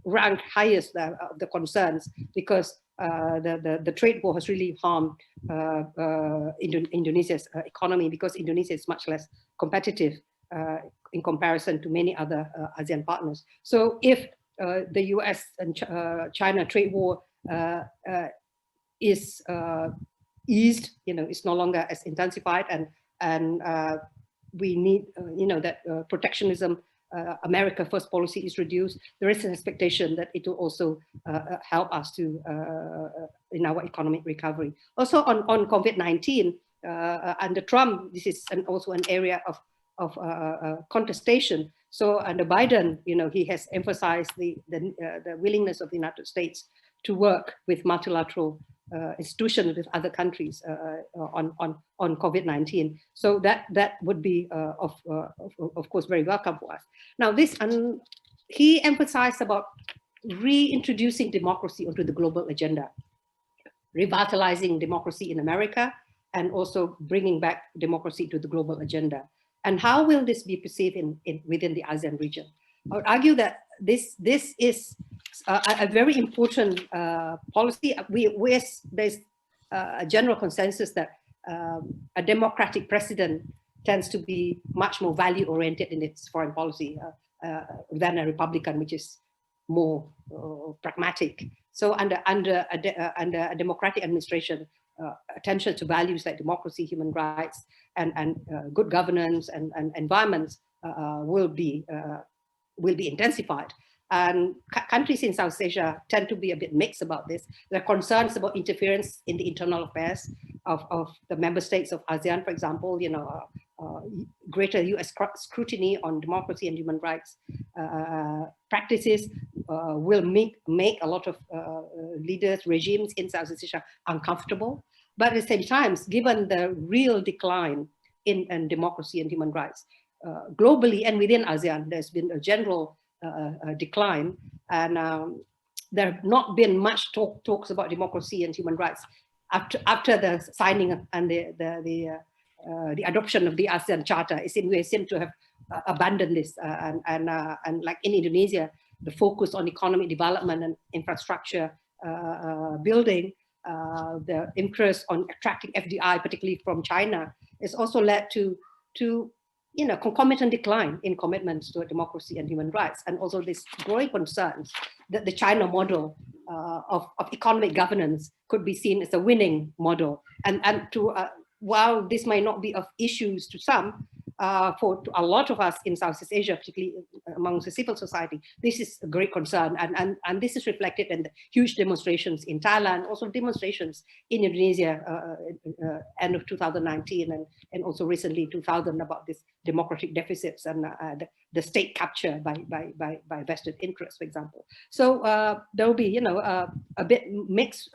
ranked highest of the concerns, because the trade war has really harmed Indonesia's economy, because Indonesia is much less competitive in comparison to many other ASEAN partners. So if the US and China trade war is eased, it's no longer as intensified, and we need, that protectionism, America First policy is reduced, there is an expectation that it will also help us to in our economic recovery. Also on COVID-19, under Trump, this is also an area of contestation. So under Biden, he has emphasized the willingness of the United States to work with multilateral institutions with other countries on COVID-19. So that would be of course very welcome for us. Now he emphasized about reintroducing democracy onto the global agenda, revitalizing democracy in America, and also bringing back democracy to the global agenda. And how will this be perceived within the ASEAN region? I would argue that this is a very important policy. There's a general consensus that a democratic president tends to be much more value-oriented in its foreign policy than a Republican, which is more pragmatic. So under a democratic administration, attention to values like democracy, human rights, and good governance and environments will be intensified. And countries in South Asia tend to be a bit mixed about this. There are concerns about interference in the internal affairs of the member states of ASEAN, for example, greater US scrutiny on democracy and human rights practices will make a lot of leaders, regimes in Southeast Asia uncomfortable. But at the same time, given the real decline in democracy and human rights globally and within ASEAN, there's been a general decline, and there have not been much talks about democracy and human rights after the signing and the adoption of the ASEAN Charter. We seem to have abandoned this, and like in Indonesia, the focus on economic development and infrastructure building, the interest on attracting FDI, particularly from China, has also led to concomitant decline in commitments to democracy and human rights, and also this growing concerns that the China model of economic governance could be seen as a winning model. And while this might not be of issues to some, for a lot of us in Southeast Asia, particularly amongst the civil society, this is a great concern, and this is reflected in the huge demonstrations in Thailand, also demonstrations in Indonesia end of 2019, and also recently 2000 about this democratic deficits and the state capture by vested interests, for example. So there will be a bit mixed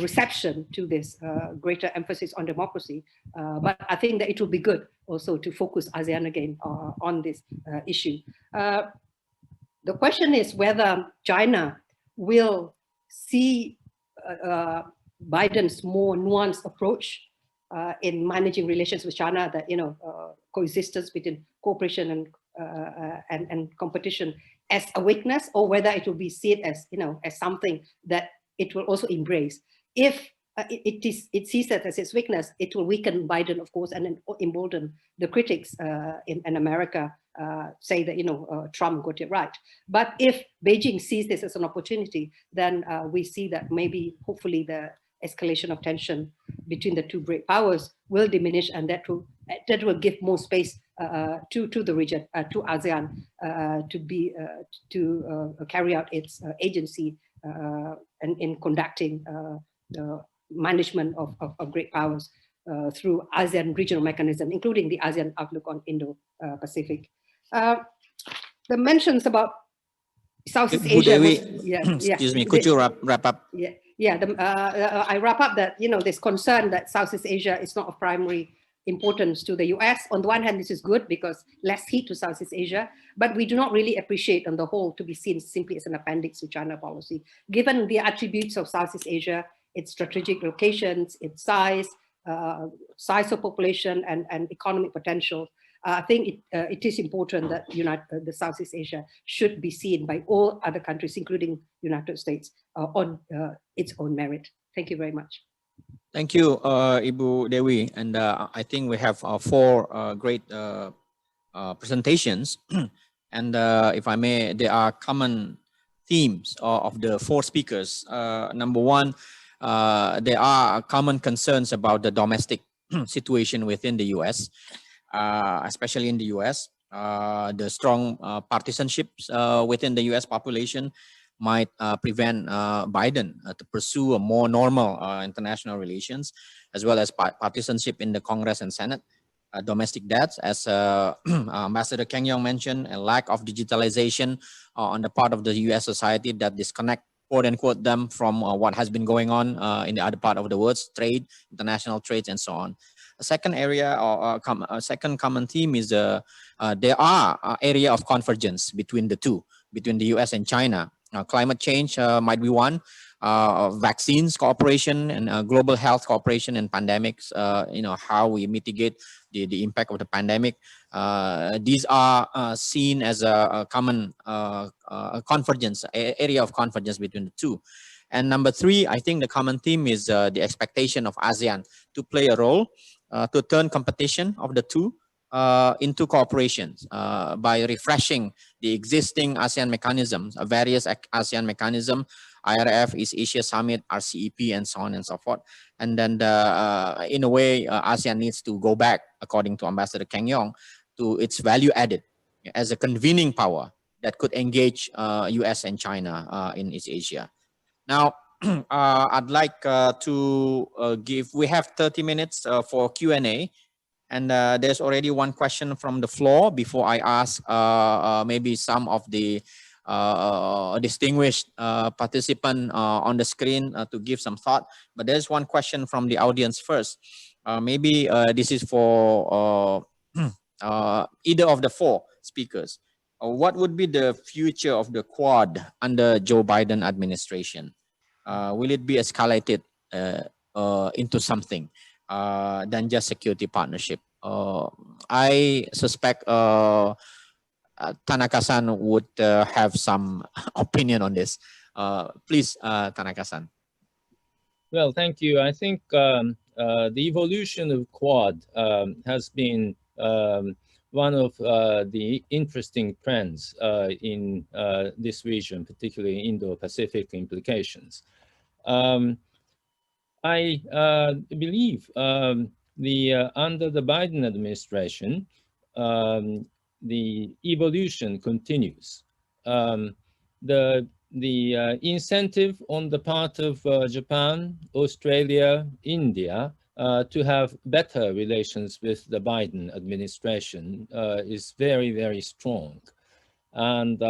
reception to this greater emphasis on democracy, but I think that it will be good also to focus ASEAN again on this issue. The question is whether China will see Biden's more nuanced approach in managing relations with China, that coexistence between cooperation and competition as a weakness, or whether it will be seen as, as something that it will also embrace. If it sees that as its weakness, it will weaken Biden, of course, and then embolden the critics in America, say that, Trump got it right. But if Beijing sees this as an opportunity, then we see that maybe, hopefully, the escalation of tension between the two great powers will diminish, and that will give more space to the region, to ASEAN, to carry out its agency and in conducting the management of great powers through ASEAN regional mechanism, including the ASEAN Outlook on Indo-Pacific. The mentions about Southeast Asia. Excuse me, could you wrap up? I wrap up that, there's concern that Southeast Asia is not of primary importance to the US. On the one hand, this is good because less heat to Southeast Asia, but we do not really appreciate on the whole to be seen simply as an appendix to China policy. Given the attributes of Southeast Asia, its strategic locations, its size of population, and economic potential, I think it is important that the Southeast Asia should be seen by all other countries, including United States, on its own merit. Thank you very much. Thank you, Ibu Dewi. And I think we have 4 great presentations. And if I may, there are common themes of the 4 speakers. Number one, there are common concerns about the domestic situation within the US. Especially in the US, the strong partisanships within the US population might prevent Biden to pursue a more normal international relations, as well as partisanship in the Congress and Senate. Domestic debts, as Ambassador Kang Yong mentioned, a lack of digitalization on the part of the US society that disconnect, quote unquote, them from what has been going on in the other part of the world, trade, international trades, and so on. A second area, or a second common theme, is there are area of convergence between the two, between the US and China. Climate change might be one, vaccines cooperation, and global health cooperation, and pandemics, how we mitigate the impact of the pandemic. These are seen as a common convergence, area of convergence between the two. And number 3, I think the common theme is the expectation of ASEAN to play a role to turn competition of the two into cooperation by refreshing the existing ASEAN mechanisms, various ASEAN mechanisms, IRF, East Asia Summit, RCEP, and so on and so forth. And then, in a way, ASEAN needs to go back, according to Ambassador Kang Yong, to its value added as a convening power that could engage US and China in East Asia. Now, I'd like to we have 30 minutes for Q&A. And there's already one question from the floor before I ask maybe some of the distinguished participant on the screen to give some thought. But there's one question from the audience first. Maybe this is for either of the 4 speakers. What would be the future of the Quad under Joe Biden administration? Will it be escalated into something than just security partnership? I suspect Tanaka-san would have some opinion on this. Please, Tanaka-san. Well, thank you. I think the evolution of Quad has been one of the interesting trends in this region, particularly Indo-Pacific implications. I believe under the Biden administration, the evolution continues. The incentive on the part of Japan, Australia, India to have better relations with the Biden administration is very, very strong. And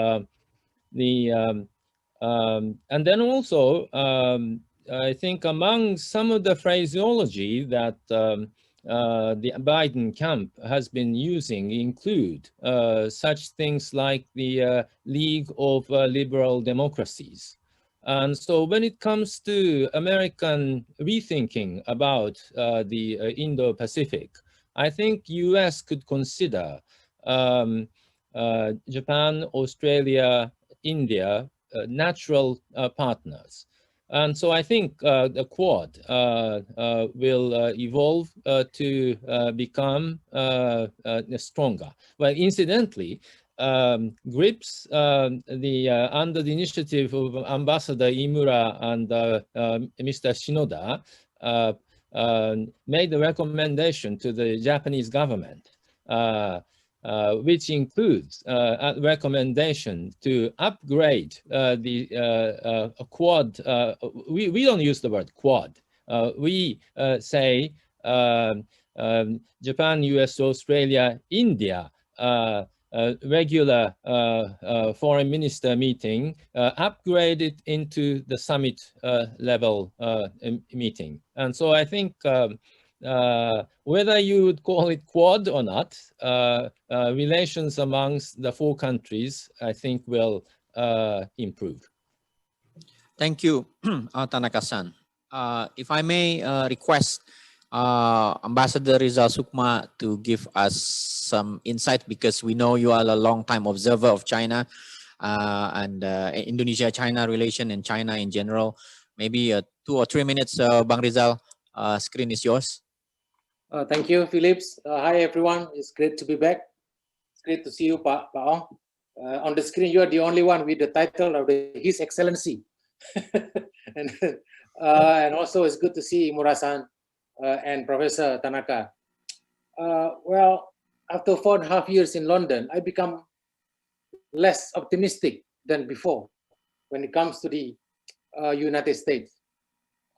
and then also, I think among some of the phraseology that the Biden camp has been using include such things like the League of Liberal Democracies. And so when it comes to American rethinking about the Indo-Pacific, I think US could consider Japan, Australia, India, natural partners. And so I think the Quad will evolve to become stronger. Well, incidentally, GRIPS, under the initiative of Ambassador Imura and Mr. Shinoda, made a recommendation to the Japanese government, which includes a recommendation to upgrade the Quad. We don't use the word Quad. We say Japan, US, Australia, India, regular foreign minister meeting, upgrade it into the summit level meeting. And so I think whether you would call it Quad or not, relations amongst the four countries, I think, will improve. Thank you, Tanaka-san. If I may request Ambassador Rizal Sukma to give us some insight, because we know you are a long-time observer of China and Indonesia-China relation and China in general. Maybe 2 or 3 minutes, Bang Rizal, screen is yours. Thank you, Philips. Hi, everyone. It's great to be back. It's great to see you, Pa Ong. On the screen, you are the only one with the title of His Excellency. and also, it's good to see Imura-san and Professor Tanaka. Well, after 4.5 years in London, I become less optimistic than before when it comes to the United States.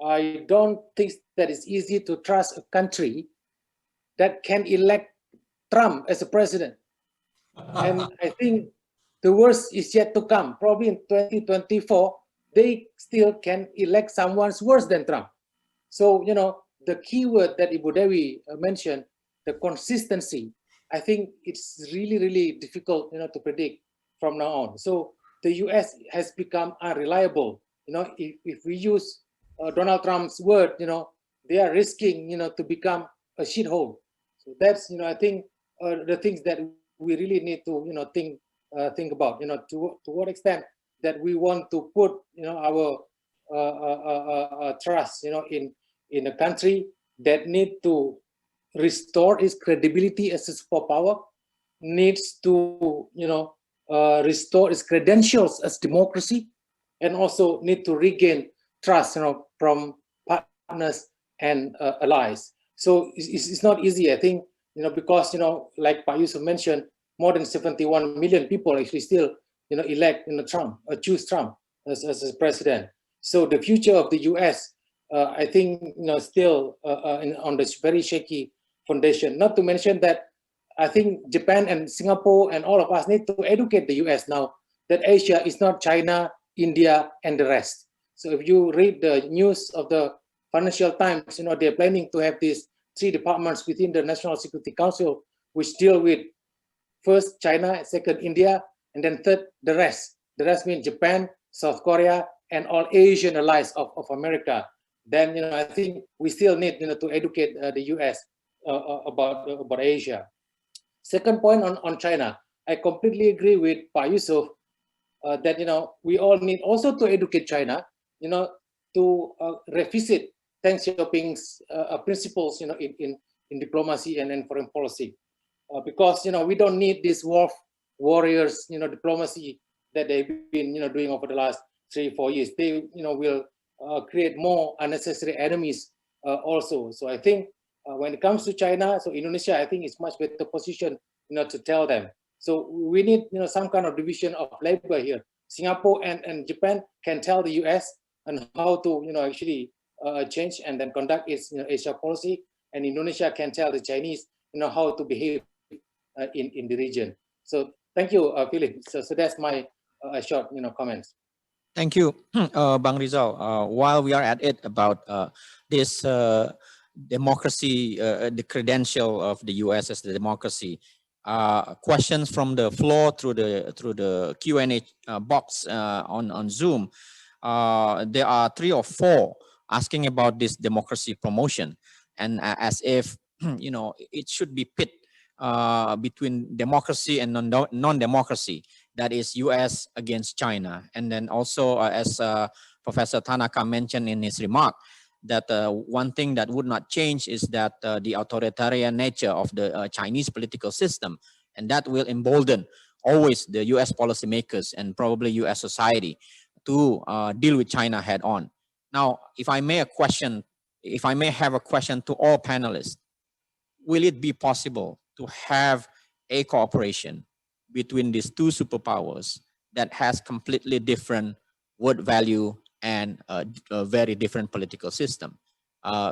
I don't think that it's easy to trust a country that can elect Trump as a president. And I think the worst is yet to come. Probably in 2024, they still can elect someone worse than Trump. So, you know, the key word that Ibu Dewi mentioned, the consistency, I think it's really, really difficult, you know, to predict from now on. So the US has become unreliable. You know, if we use Donald Trump's word, you know, they are risking, you know, to become a shithole. So that's, you know, I think the things that we really need to, you know, think about, you know, to what extent that we want to put, you know, our trust, you know, in a country that need to restore its credibility as a superpower, needs to, you know, restore its credentials as democracy, and also need to regain trust, you know, from partners and allies. So it's not easy, I think, you know, because, you know, like Pa Yusuf mentioned, more than 71 million people actually still, you know, elect, you know, Trump or choose Trump as a president. So the future of the US, I think, you know, still on this very shaky foundation. Not to mention that I think Japan and Singapore and all of us need to educate the US now that Asia is not China, India, and the rest. So if you read the news of the Financial Times, you know, they're planning to have these 3 departments within the National Security Council, which deal with first China, second India, and then third the rest. The rest means Japan, South Korea, and all Asian allies of America. Then, you know, I think we still need, you know, to educate the US about Asia. Second point on China, I completely agree with Pa Yusuf that, you know, we all need also to educate China, you know, to revisit Deng Xiaoping's principles, you know, in diplomacy and in foreign policy, because, you know, we don't need this warriors, you know, diplomacy that they've been, you know, doing over the last 3-4 years. They, you know, will create more unnecessary enemies also. So I think when it comes to China, so Indonesia, I think is much better position, you know, to tell them. So we need, you know, some kind of division of labor here. Singapore and Japan can tell the US and how to, you know, actually change and then conduct its, you know, Asia policy, and Indonesia can tell the Chinese, you know, how to behave in the region. So thank you, Philip. So that's my short, you know, comments. Thank you, Bang Rizal. While we are at it about this democracy, the credential of the US as the democracy, questions from the floor through the Q&A box on Zoom. There are 3 or 4 asking about this democracy promotion, and as if, you know, it should be pit between democracy and non-democracy, that is US against China. And then also, as Professor Tanaka mentioned in his remark, that one thing that would not change is that the authoritarian nature of the Chinese political system, and that will embolden always the US policymakers and probably US society to deal with China head on. Now, if I may have a question to all panelists, will it be possible to have a cooperation between these two superpowers that has completely different word value and a very different political system?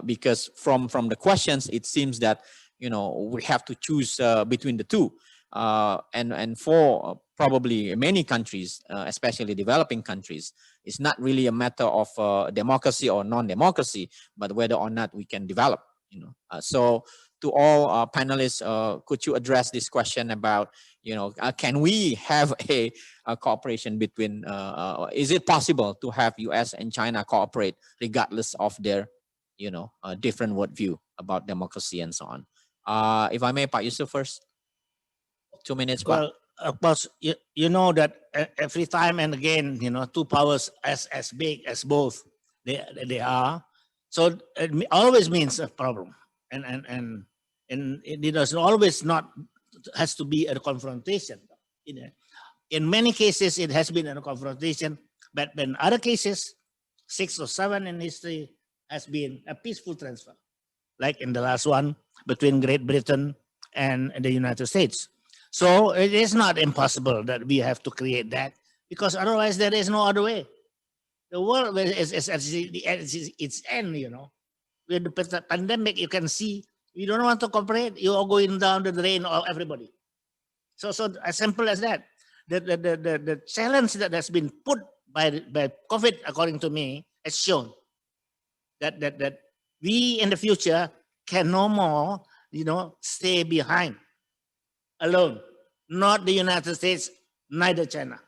Because from the questions, it seems that, you know, we have to choose between the two. And for probably many countries, especially developing countries, it's not really a matter of democracy or non-democracy, but whether or not we can develop. You know, so to all panelists, could you address this question about, you know, can we have a cooperation between? Is it possible to have US and China cooperate regardless of their, you know, different worldview about democracy and so on? If I may, Pak Yusuf first. 2 minutes. Well, of course, you know that every time and again, you know, two powers as big as both they are, so it always means a problem, and it does always not has to be a confrontation. In many cases, it has been a confrontation, but in other cases, 6 or 7 in history, has been a peaceful transfer, like in the last one between Great Britain and the United States. So it is not impossible that we have to create that, because otherwise there is no other way. The world is at its end, you know. With the pandemic, you can see you don't want to cooperate, you are going down the drain of everybody. So as simple as that. The challenge that has been put by COVID, according to me, has shown that we in the future can no more, you know, stay behind alone, not the United States, neither China.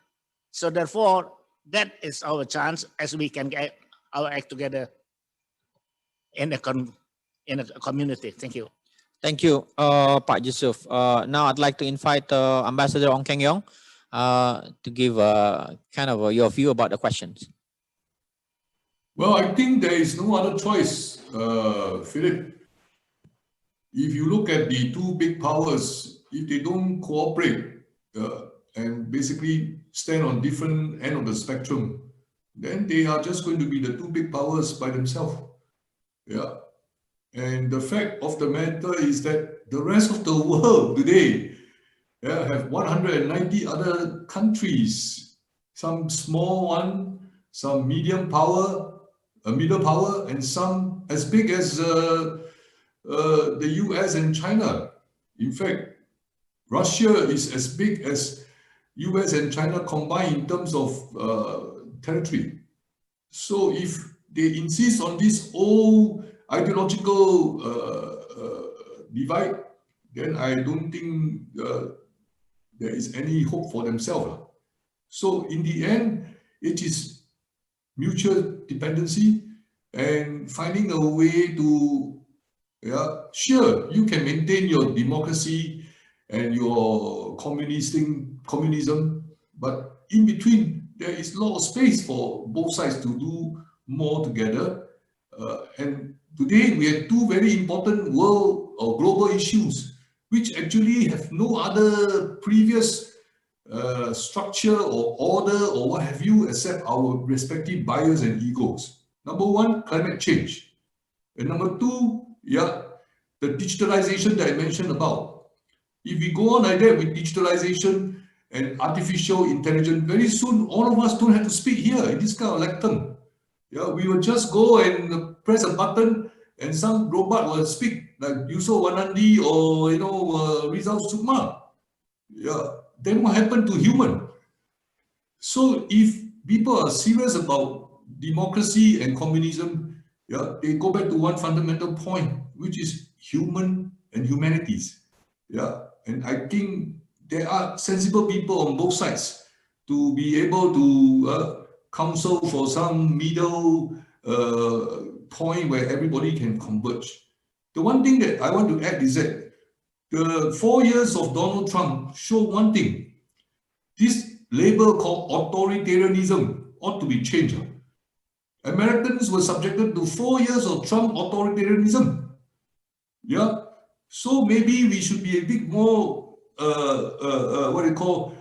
So therefore, that is our chance as we can get our act together in a community. Thank you. Thank you, Pak Yusuf. Now I'd like to invite Ambassador Ong Keng Yong to give kind of your view about the questions. Well, I think there is no other choice, Philip. If you look at the two big powers, if they don't cooperate and basically stand on different end of the spectrum, then they are just going to be the two big powers by themselves. Yeah. And the fact of the matter is that the rest of the world today have 190 other countries, some small one, some medium power, a middle power, and some as big as the US and China. In fact, Russia is as big as US and China combined in terms of territory. So if they insist on this old ideological divide, then I don't think there is any hope for themselves. So in the end, it is mutual dependency and finding a way to, sure, you can maintain your democracy and your communism, but in between, there is a lot of space for both sides to do more together. And today, we have two very important world or global issues, which actually have no other previous structure or order or what have you, except our respective bias and egos. Number one, climate change. And number two, the digitalization that I mentioned about. If we go on like that with digitalization and artificial intelligence, very soon all of us don't have to speak here in this kind of lectern. We will just go and press a button and some robot will speak like Yusof Wanandi or Rizal Sukma. Then what happened to human? So if people are serious about democracy and communism, they go back to one fundamental point, which is human and humanities. And I think there are sensible people on both sides to be able to counsel for some middle point where everybody can converge. The one thing that I want to add is that the 4 years of Donald Trump show one thing. This label called authoritarianism ought to be changed. Americans were subjected to 4 years of Trump authoritarianism. Yeah. So maybe we should be a bit more, what do you call,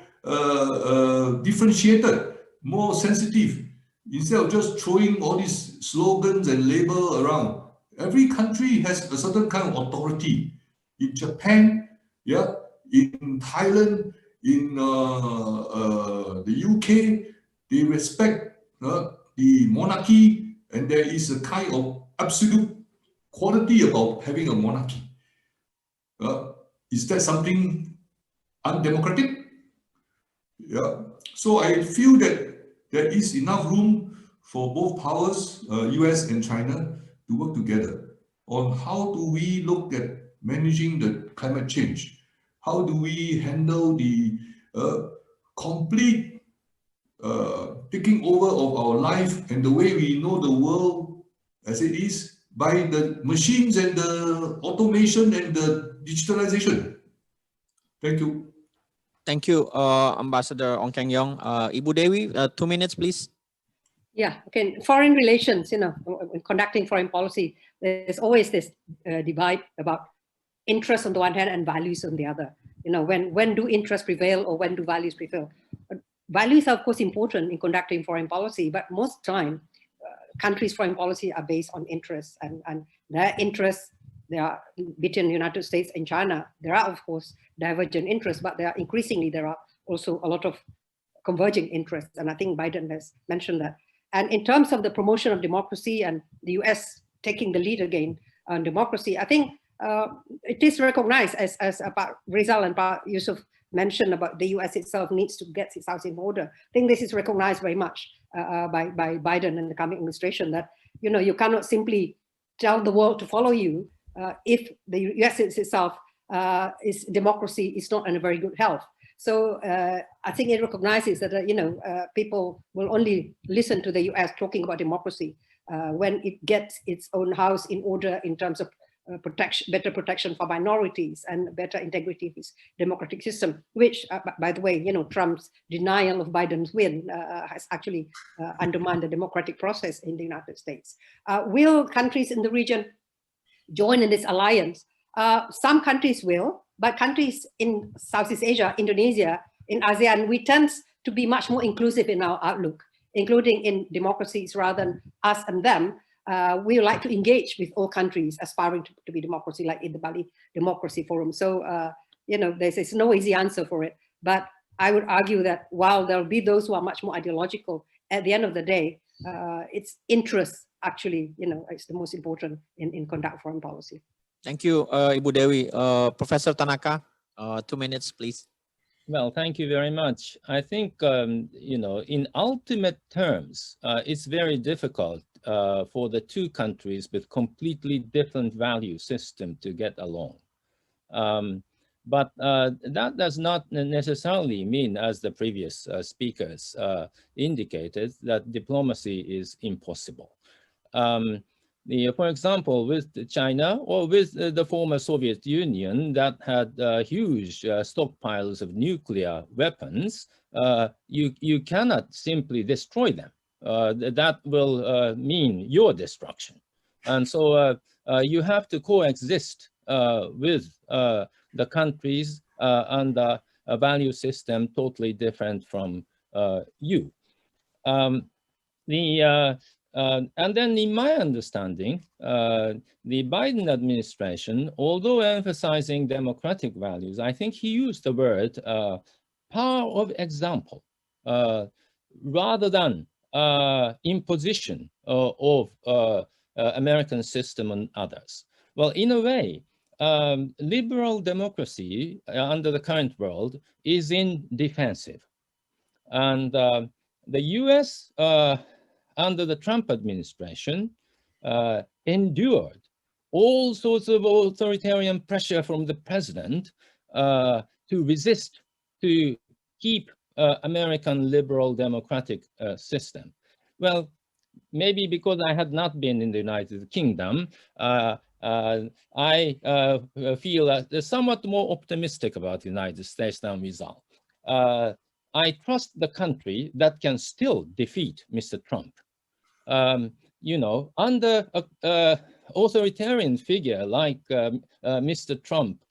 differentiated, more sensitive, instead of just throwing all these slogans and labels around. Every country has a certain kind of authority. In Japan, yeah, in Thailand, in the UK, they respect the monarchy, and there is a kind of absolute quality about having a monarchy. Is that something undemocratic? Yeah. So I feel that there is enough room for both powers, US and China, to work together on how do we look at managing the climate change? How do we handle the complete taking over of our life and the way we know the world as it is by the machines and the automation and the digitalization? Thank you. Thank you, Ambassador Ong Keng Yong. Ibu Dewi, 2 minutes, please. Yeah, okay. Foreign relations, in conducting foreign policy, there's always this divide about interests on the one hand and values on the other. When do interests prevail or when do values prevail? Values are, of course, important in conducting foreign policy, but most time, countries' foreign policy are based on interests, and their interests, there are between the United States and China. There are, of course, divergent interests, but there are also a lot of converging interests, and I think Biden has mentioned that. And in terms of the promotion of democracy and the US taking the lead again on democracy, I think it is recognized, as Rizal and Yusuf mentioned, about the US itself needs to get its house in order. I think this is recognized very much by Biden and the coming administration, that you cannot simply tell the world to follow you if the US itself democracy is not in a very good health. So I think it recognizes that people will only listen to the US talking about democracy when it gets its own house in order in terms of better protection for minorities and better integrity of its democratic system, which, by the way, Trump's denial of Biden's win has actually undermined the democratic process in the United States. Will countries in the region join in this alliance? Some countries will, but countries in Southeast Asia, Indonesia, in ASEAN, we tend to be much more inclusive in our outlook, including in democracies rather than us and them. We would like to engage with all countries aspiring to be democracy, like in the Bali Democracy Forum. So, there's no easy answer for it. But I would argue that while there'll be those who are much more ideological, at the end of the day, it's interest actually, it's the most important in conduct foreign policy. Thank you, Ibu Dewi. Professor Tanaka, 2 minutes, please. Well, thank you very much. I think, in ultimate terms, it's very difficult for the two countries with completely different value system to get along. But that does not necessarily mean, as the previous speakers indicated, that diplomacy is impossible. For example, with China or with the former Soviet Union that had huge stockpiles of nuclear weapons, you cannot simply destroy them. That will mean your destruction. And so you have to coexist with the countries under a value system totally different from you. And then in my understanding, the Biden administration, although emphasizing democratic values, I think he used the word power of example rather than imposition of American system on others. Well, in a way, liberal democracy under the current world is in defensive. And the US under the Trump administration endured all sorts of authoritarian pressure from the president to resist, to keep American liberal democratic system. Well, maybe because I had not been in the United Kingdom, I feel somewhat more optimistic about the United States than result. I trust the country that can still defeat Mr. Trump. You know, under a authoritarian figure like Mr. Trump,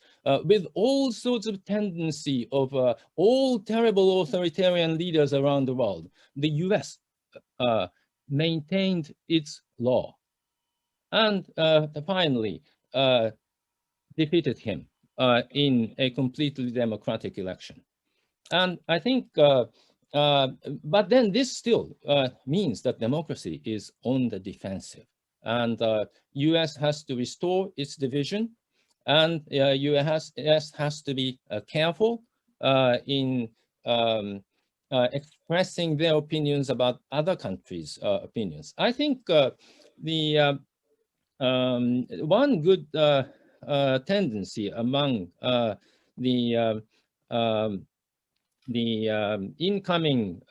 with all sorts of tendency of all terrible authoritarian leaders around the world, the US maintained its law and finally defeated him in a completely democratic election. And I think, but then this still means that democracy is on the defensive. And US has to restore its division, and US has to be careful in expressing their opinions about other countries' opinions. I think the one good tendency among the incoming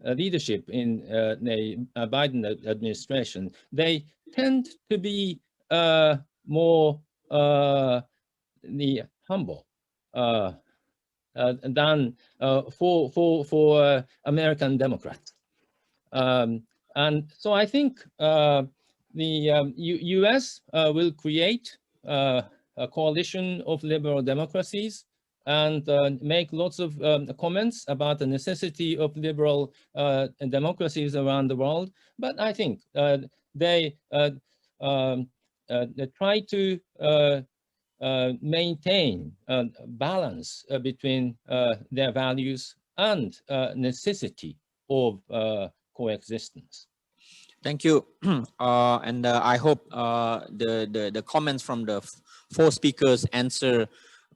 leadership in the Biden administration, they tend to be more humble than for American Democrats. And so I think the US will create a coalition of liberal democracies and make lots of comments about the necessity of liberal democracies around the world. But I think they try to maintain a balance between their values and necessity of coexistence. Thank you. And I hope the comments from the four speakers answer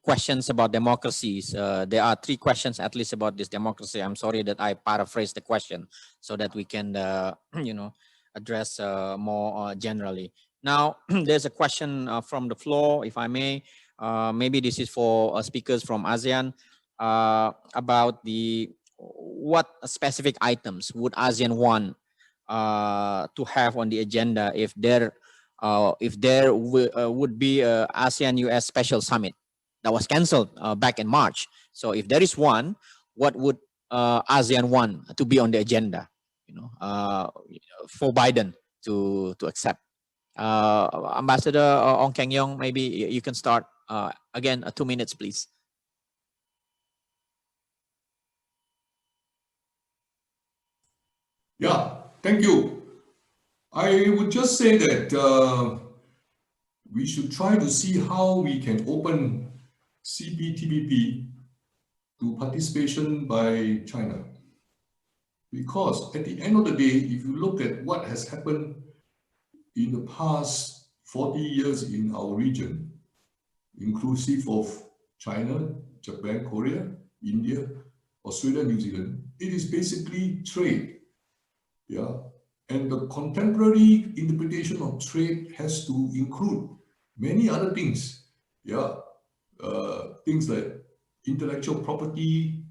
questions about democracies. There are 3 questions at least about this democracy. I'm sorry that I paraphrased the question so that we can, you know, address more generally. Now, there's a question from the floor, if I may. Maybe this is for speakers from ASEAN about what specific items would ASEAN want to have on the agenda if there would be a ASEAN-US special summit that was canceled back in March. So if there is one, what would ASEAN want to be on the agenda, you know, for Biden to accept? Ambassador Ong Keng Yong, maybe you can start. Again, 2 minutes, please. Yeah, thank you. I would just say that we should try to see how we can open Cptp to participation by China. Because at the end of the day, if you look at what has happened in the past 40 years in our region, inclusive of China, Japan, Korea, India, Australia, New Zealand, it is basically trade. Yeah. And the contemporary interpretation of trade has to include many other things. Yeah. Things like intellectual property,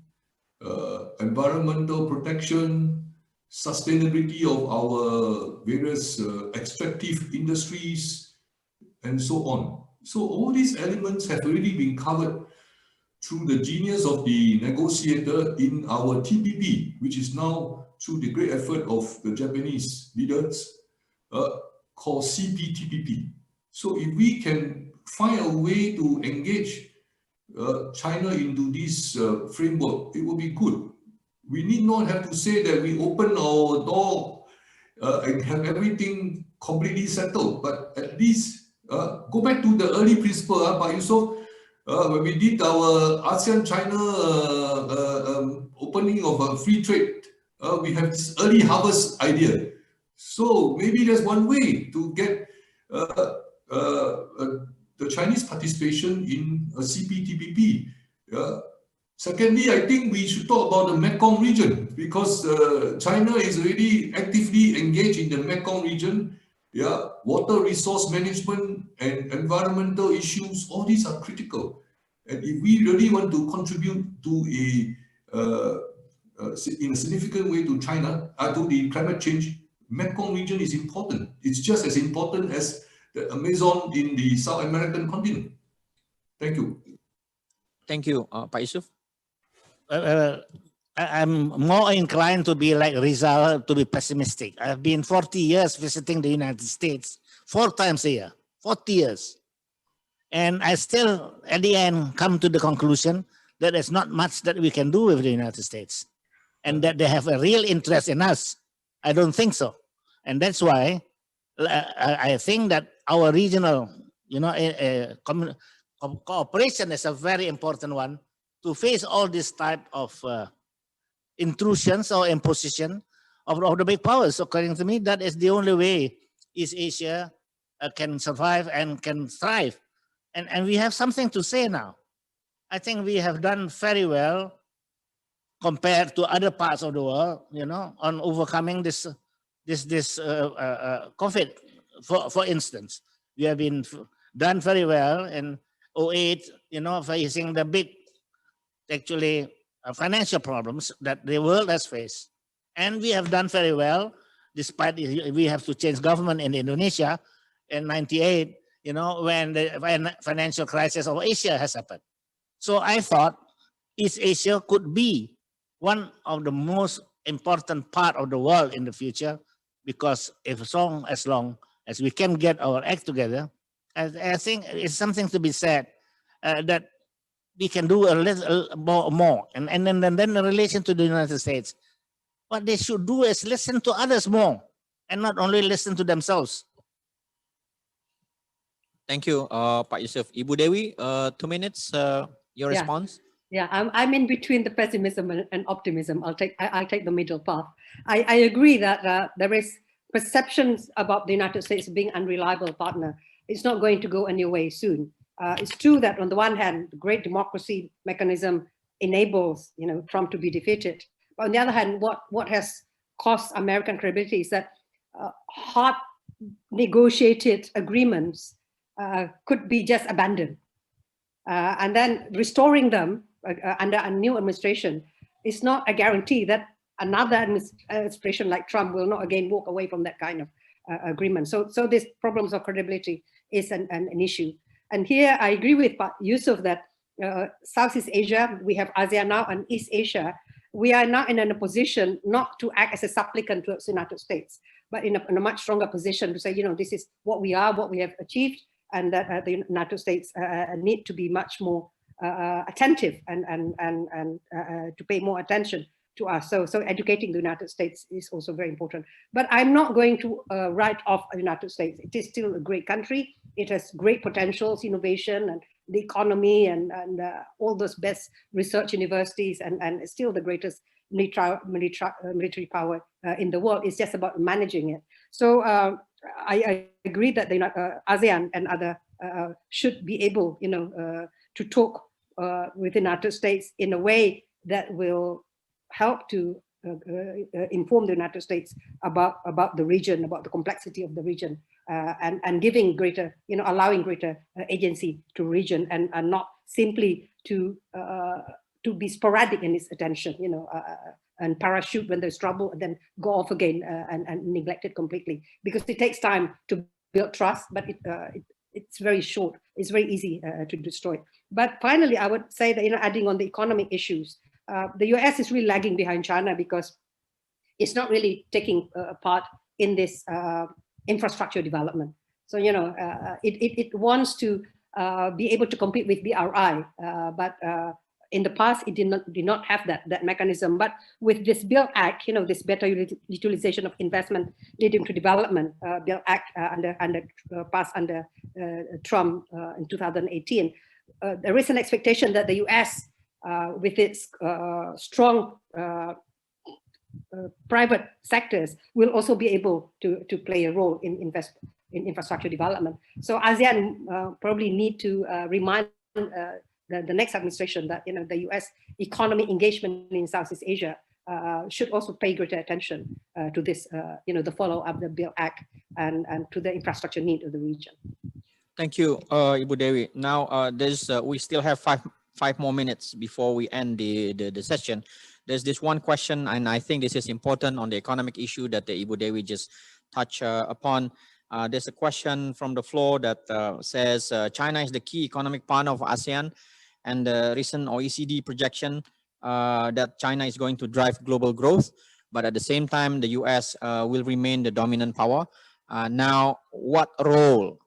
environmental protection, sustainability of our various extractive industries, and so on. So all these elements have already been covered through the genius of the negotiator in our TPP, which is now through the great effort of the Japanese leaders, called Cptpp. So if we can find a way to engage China into this framework, it will be good. We need not have to say that we open our door and have everything completely settled, but at least go back to the early principle, Pak Yusof, when we did our ASEAN-China opening of free trade, we have this early harvest idea. So maybe there's one way to get the Chinese participation in a Cptpp. Secondly, I think we should talk about the Mekong region, because China is already actively engaged in the Mekong region. Yeah, water resource management and environmental issues, all these are critical. And if we really want to contribute to in a significant way to China, to the climate change, Mekong region is important. It's just as important as the Amazon in the South American continent. Thank you. Thank you, Pak Yusuf. I'm more inclined to be like Rizal, to be pessimistic. I've been 40 years visiting the United States 4 times a year, 40 years. And I still, at the end, come to the conclusion that there's not much that we can do with the United States and that they have a real interest in us. I don't think so. And that's why I think that our regional, cooperation is a very important one to face all this type of intrusions or imposition of the big powers. According to me, that is the only way East Asia can survive and can thrive. And we have something to say now. I think we have done very well compared to other parts of the world, on overcoming this COVID. For instance, we have been done very well in 2008, facing the big, actually, financial problems that the world has faced. And we have done very well, despite we have to change government in Indonesia in 98, when the financial crisis of Asia has happened. So I thought East Asia could be one of the most important part of the world in the future, because as long as we can get our act together, I think it's something to be said that we can do a little more. And then in relation to the United States, what they should do is listen to others more and not only listen to themselves. Thank you, Pak Yusuf. Ibu Dewi, 2 minutes, your response. Yeah, I'm in between the pessimism and optimism. I'll take the middle path. I agree that there is perceptions about the United States being unreliable partner. It's not going to go anywhere soon. It's true that on the one hand, the great democracy mechanism enables Trump to be defeated. But on the other hand, what has cost American credibility is that hard negotiated agreements could be just abandoned. And then restoring them under a new administration is not a guarantee that another administration like Trump will not again walk away from that kind of agreement. So these problems of credibility is an issue. And here I agree with Yusuf that Southeast Asia, we have ASEAN now, and East Asia, we are now in a position not to act as a supplicant to the United States, but in a much stronger position to say, this is what we are, what we have achieved, and that the United States need to be much more attentive and to pay more attention to us. So educating the United States is also very important. But I'm not going to write off the United States. It is still a great country. It has great potentials, innovation, and the economy, and all those best research universities, and it's still the greatest military power in the world. It's just about managing it. So I agree that the ASEAN and other should be able, to talk with the United States in a way that will help to inform the United States about the region, about the complexity of the region, and giving greater, allowing greater agency to region, and not simply to be sporadic in its attention, and parachute when there's trouble and then go off again and neglect it completely, because it takes time to build trust, but it's very short. It's very easy to destroy. But finally, I would say that, adding on the economic issues, the US is really lagging behind China because it's not really taking part in this infrastructure development. So, it wants to be able to compete with BRI, but in the past, it did not have that mechanism. But with this BUILD Act, this better utilization of investment leading to development, BUILD Act passed under Trump in 2018, there is an expectation that the US, with its strong private sectors, will also be able to play a role in infrastructure development. So ASEAN probably need to remind the next administration that the US economy engagement in Southeast Asia should also pay greater attention to this, the follow up the BUILD Act and to the infrastructure need of the region. Thank you, Ibu Dewi. Now, we still have five more minutes before we end the session. There's this one question, and I think this is important on the economic issue that the Ibu Dewi just touched upon. There's a question from the floor that says China is the key economic partner of ASEAN, and the recent OECD projection that China is going to drive global growth, but at the same time, the US will remain the dominant power. Now, what role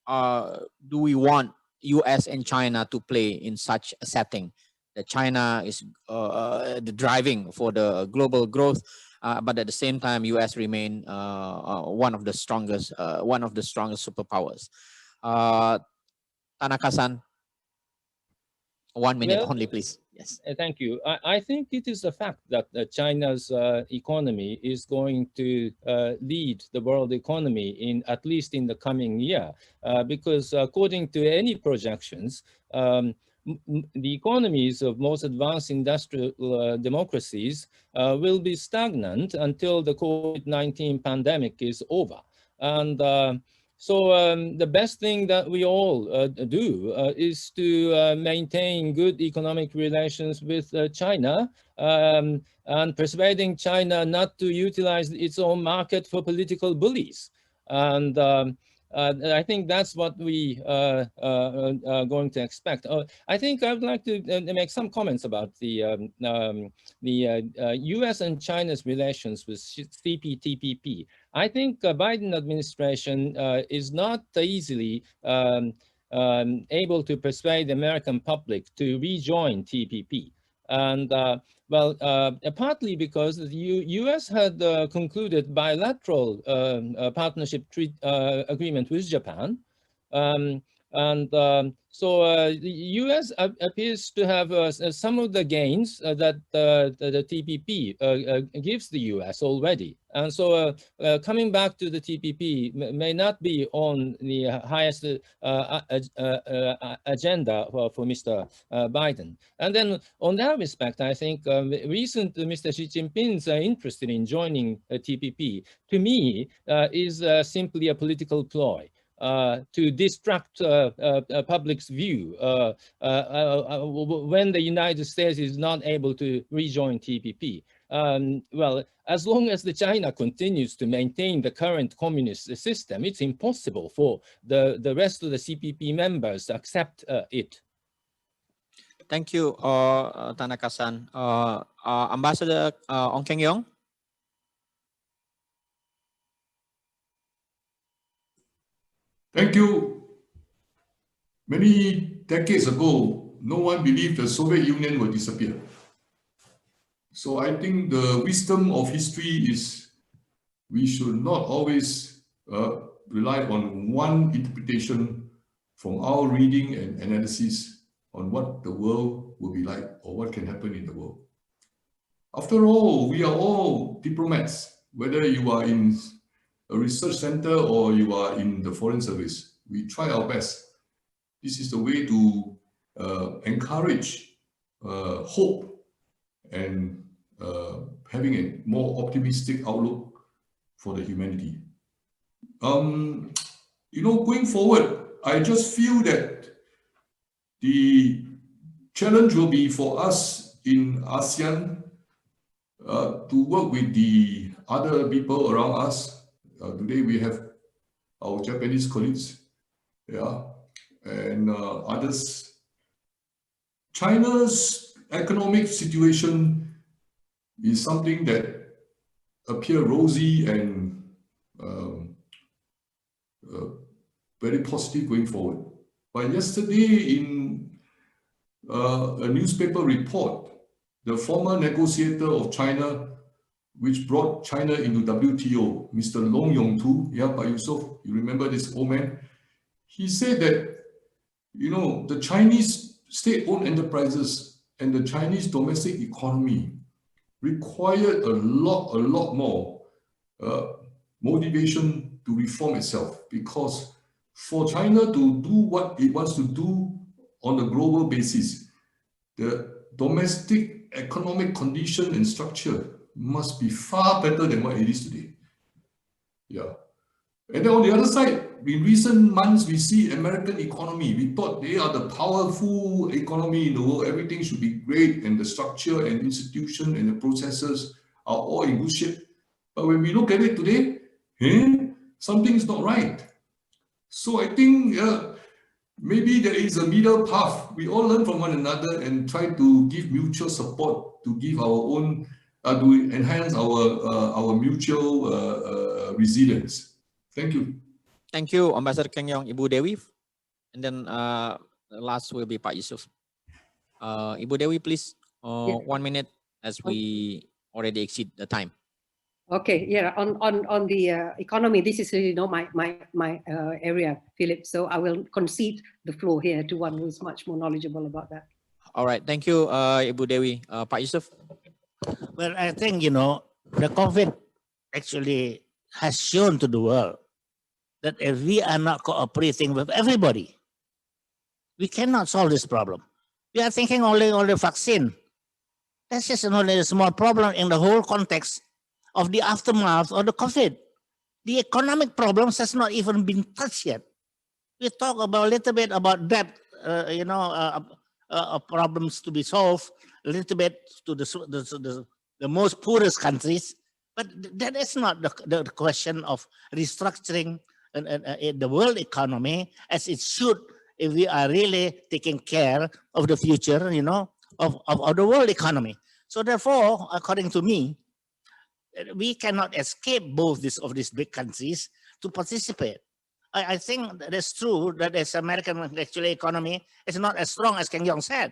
do we want US and China to play in such a setting? That China is the driving for the global growth, but at the same time, US remain one of the strongest superpowers. Tanaka-san, 1 minute Well, only, please. Yes. Thank you. I think it is a fact that China's economy is going to lead the world economy at least in the coming year, because according to any projections, the economies of most advanced industrial democracies will be stagnant until the COVID-19 pandemic is over. And so the best thing that we all do is to maintain good economic relations with China, and persuading China not to utilize its own market for political bullies. And I think that's what we are going to expect. I think I would like to make some comments about the US and China's relations with Cptpp. I think Biden administration is not easily able to persuade the American public to rejoin TPP. And well, partly because the U.S. had concluded bilateral partnership agreement with Japan. So the U.S. appears to have some of the gains that the TPP gives the U.S. already. And so coming back to the TPP may not be on the highest agenda for Mr. Biden. And then on that respect, I think recent Mr. Xi Jinping's interest in joining TPP, to me, is simply a political ploy. To distract public's view when the United States is not able to rejoin TPP. Well, as long as China continues to maintain the current communist system, it's impossible for the rest of the CPP members to accept it. Thank you, Tanaka-san. Ambassador Ong Keng-yong. Thank you. Many decades ago, no one believed the Soviet Union would disappear. So I think the wisdom of history is we should not always rely on one interpretation from our reading and analysis on what the world will be like or what can happen in the world. After all, we are all diplomats, whether you are in a research center or you are in the foreign service. We try our best. This is the way to encourage hope and having a more optimistic outlook for the humanity. You know, going forward, I just feel that the challenge will be for us in ASEAN to work with the other people around us. Today we have our Japanese colleagues, yeah, and others. China's economic situation is something that appears rosy and very positive going forward. But yesterday in a newspaper report, the former negotiator of China, which brought China into WTO, Mr. Long Yong-tu, yeah, Pak Yusof, you remember this old man? He said that, you know, the Chinese state-owned enterprises and the Chinese domestic economy required a lot more motivation to reform itself, because for China to do what it wants to do on a global basis, the domestic economic condition and structure must be far better than what it is today. Yeah. And then on the other side, in recent months, we see American economy. We thought they are the powerful economy in the world. Everything should be great, and the structure and institution and the processes are all in good shape. But when we look at it today, something's not right. So I think maybe there is a middle path. We all learn from one another and try to give mutual support to give our own, to enhance our mutual resilience. Thank you. Thank you, Ambassador Keng Yong, Ibu Dewi. And then last will be Pak Yusuf. Ibu Dewi, please, 1 minute as we already exceed the time. Okay, yeah, on the economy, this is really my area, Philip. So I will concede the floor here to one who is much more knowledgeable about that. All right, thank you, Ibu Dewi. Pak Yusuf. Well, I think, the COVID actually has shown to the world that if we are not cooperating with everybody, we cannot solve this problem. We are thinking only on the vaccine. That's just only a small problem in the whole context of the aftermath of the COVID. The economic problems has not even been touched yet. We talk about a little bit about debt, problems to be solved, a little bit to the most poorest countries, but that is not the question of restructuring the world economy as it should if we are really taking care of the future, of the world economy. So therefore, according to me, we cannot escape both of these big countries to participate. I think that is true that this American actually economy is not as strong as Keng Yong said.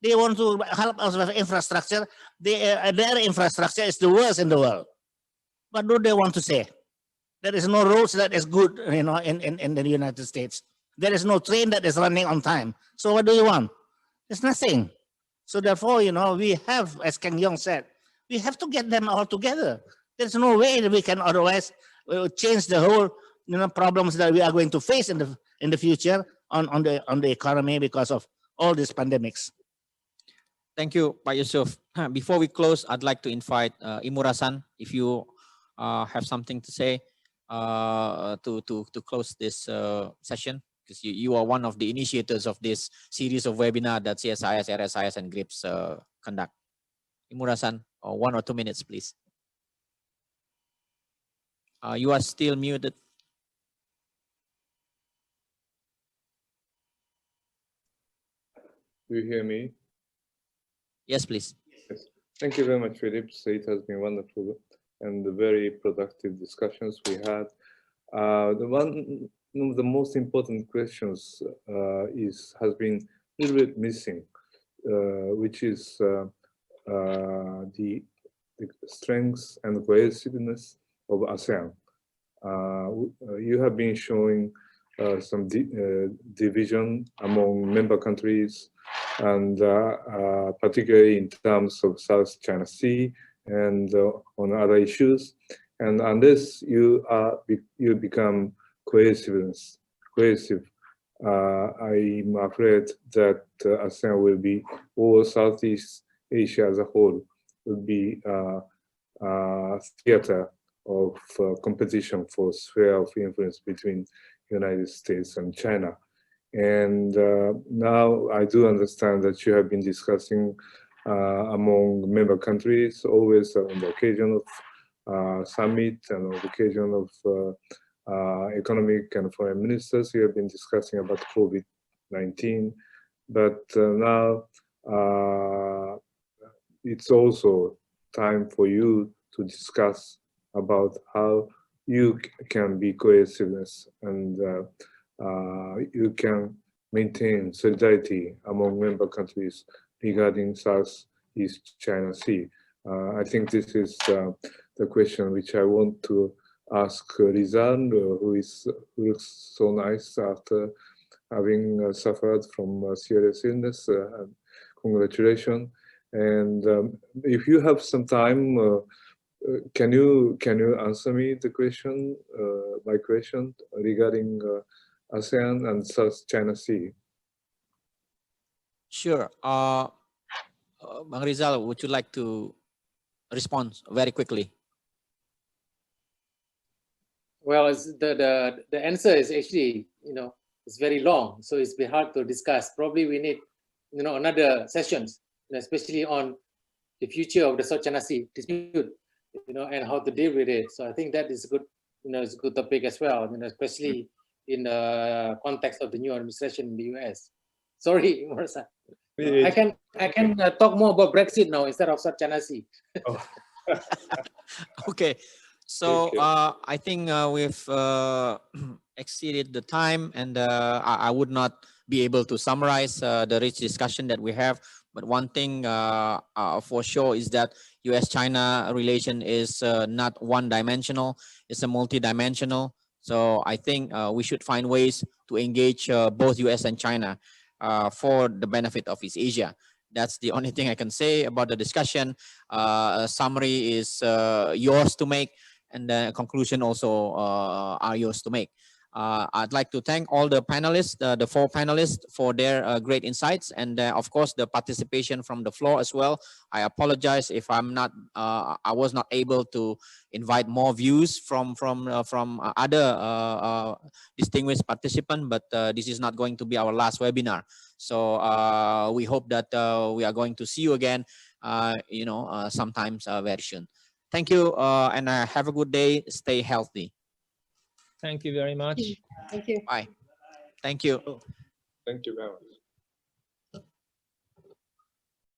They want to help us with infrastructure. Their infrastructure is the worst in the world. What do they want to say? There is no roads that is good, in the United States. There is no train that is running on time. So what do you want? There's nothing. So therefore, we have, as Keng Yong said, we have to get them all together. There's no way that we can otherwise change the whole, problems that we are going to face in the future on the economy because of all these pandemics. Thank you, Pak Yusuf. Before we close, I'd like to invite Imura-san, if you have something to say to close this session, because you are one of the initiators of this series of webinar that CSIS, RSIS, and GRIPS conduct. Imura-san, 1 or 2 minutes, please. You are still muted. Do you hear me? Yes, please. Yes. Thank you very much, Philip. So it has been wonderful and very productive discussions we had. One of the most important questions has been a little bit missing, which is the strengths and cohesiveness of ASEAN. You have been showing some division among member countries, and particularly in terms of South China Sea and on other issues. And unless you become cohesive, I'm afraid that ASEAN will be, or Southeast Asia as a whole, will be theater of competition for sphere of influence between United States and China. And now I do understand that you have been discussing among member countries, always on the occasion of summit and on the occasion of economic and foreign ministers, you have been discussing about COVID-19. But now it's also time for you to discuss about how you can be cohesiveness and you can maintain solidarity among member countries regarding Southeast China Sea. I think this is the question which I want to ask Rizal, who looks so nice after having suffered from serious illness. Congratulations. And if you have some time, can you answer me the question, my question regarding ASEAN and South China Sea? Sure. Bang Rizal, would you like to respond very quickly? Well, the answer is actually, it's very long, so it's been hard to discuss. Probably we need, another sessions, especially on the future of the South China Sea dispute, and how to deal with it. So I think that is a good it's a good topic as well, especially in the context of the new administration in the US. Sorry, Marsa. I can talk more about Brexit now instead of Sarjanasi. Oh. Okay, so Okay. I think we've exceeded the time, and I would not be able to summarize the rich discussion that we have. But one thing for sure is that U.S.-China relation is not one-dimensional; it's a multi-dimensional. So I think we should find ways to engage both U.S. and China for the benefit of East Asia. That's the only thing I can say about the discussion. A summary is yours to make, and the conclusion also are yours to make. I'd like to thank all the panelists, the 4 panelists, for their great insights, and of course the participation from the floor as well. I apologize if I was not able to invite more views from other distinguished participants, but this is not going to be our last webinar. So we hope that we are going to see you again, sometimes very soon. Thank you, and have a good day. Stay healthy. Thank you very much. Thank you. Bye. Thank you. Thank you very much.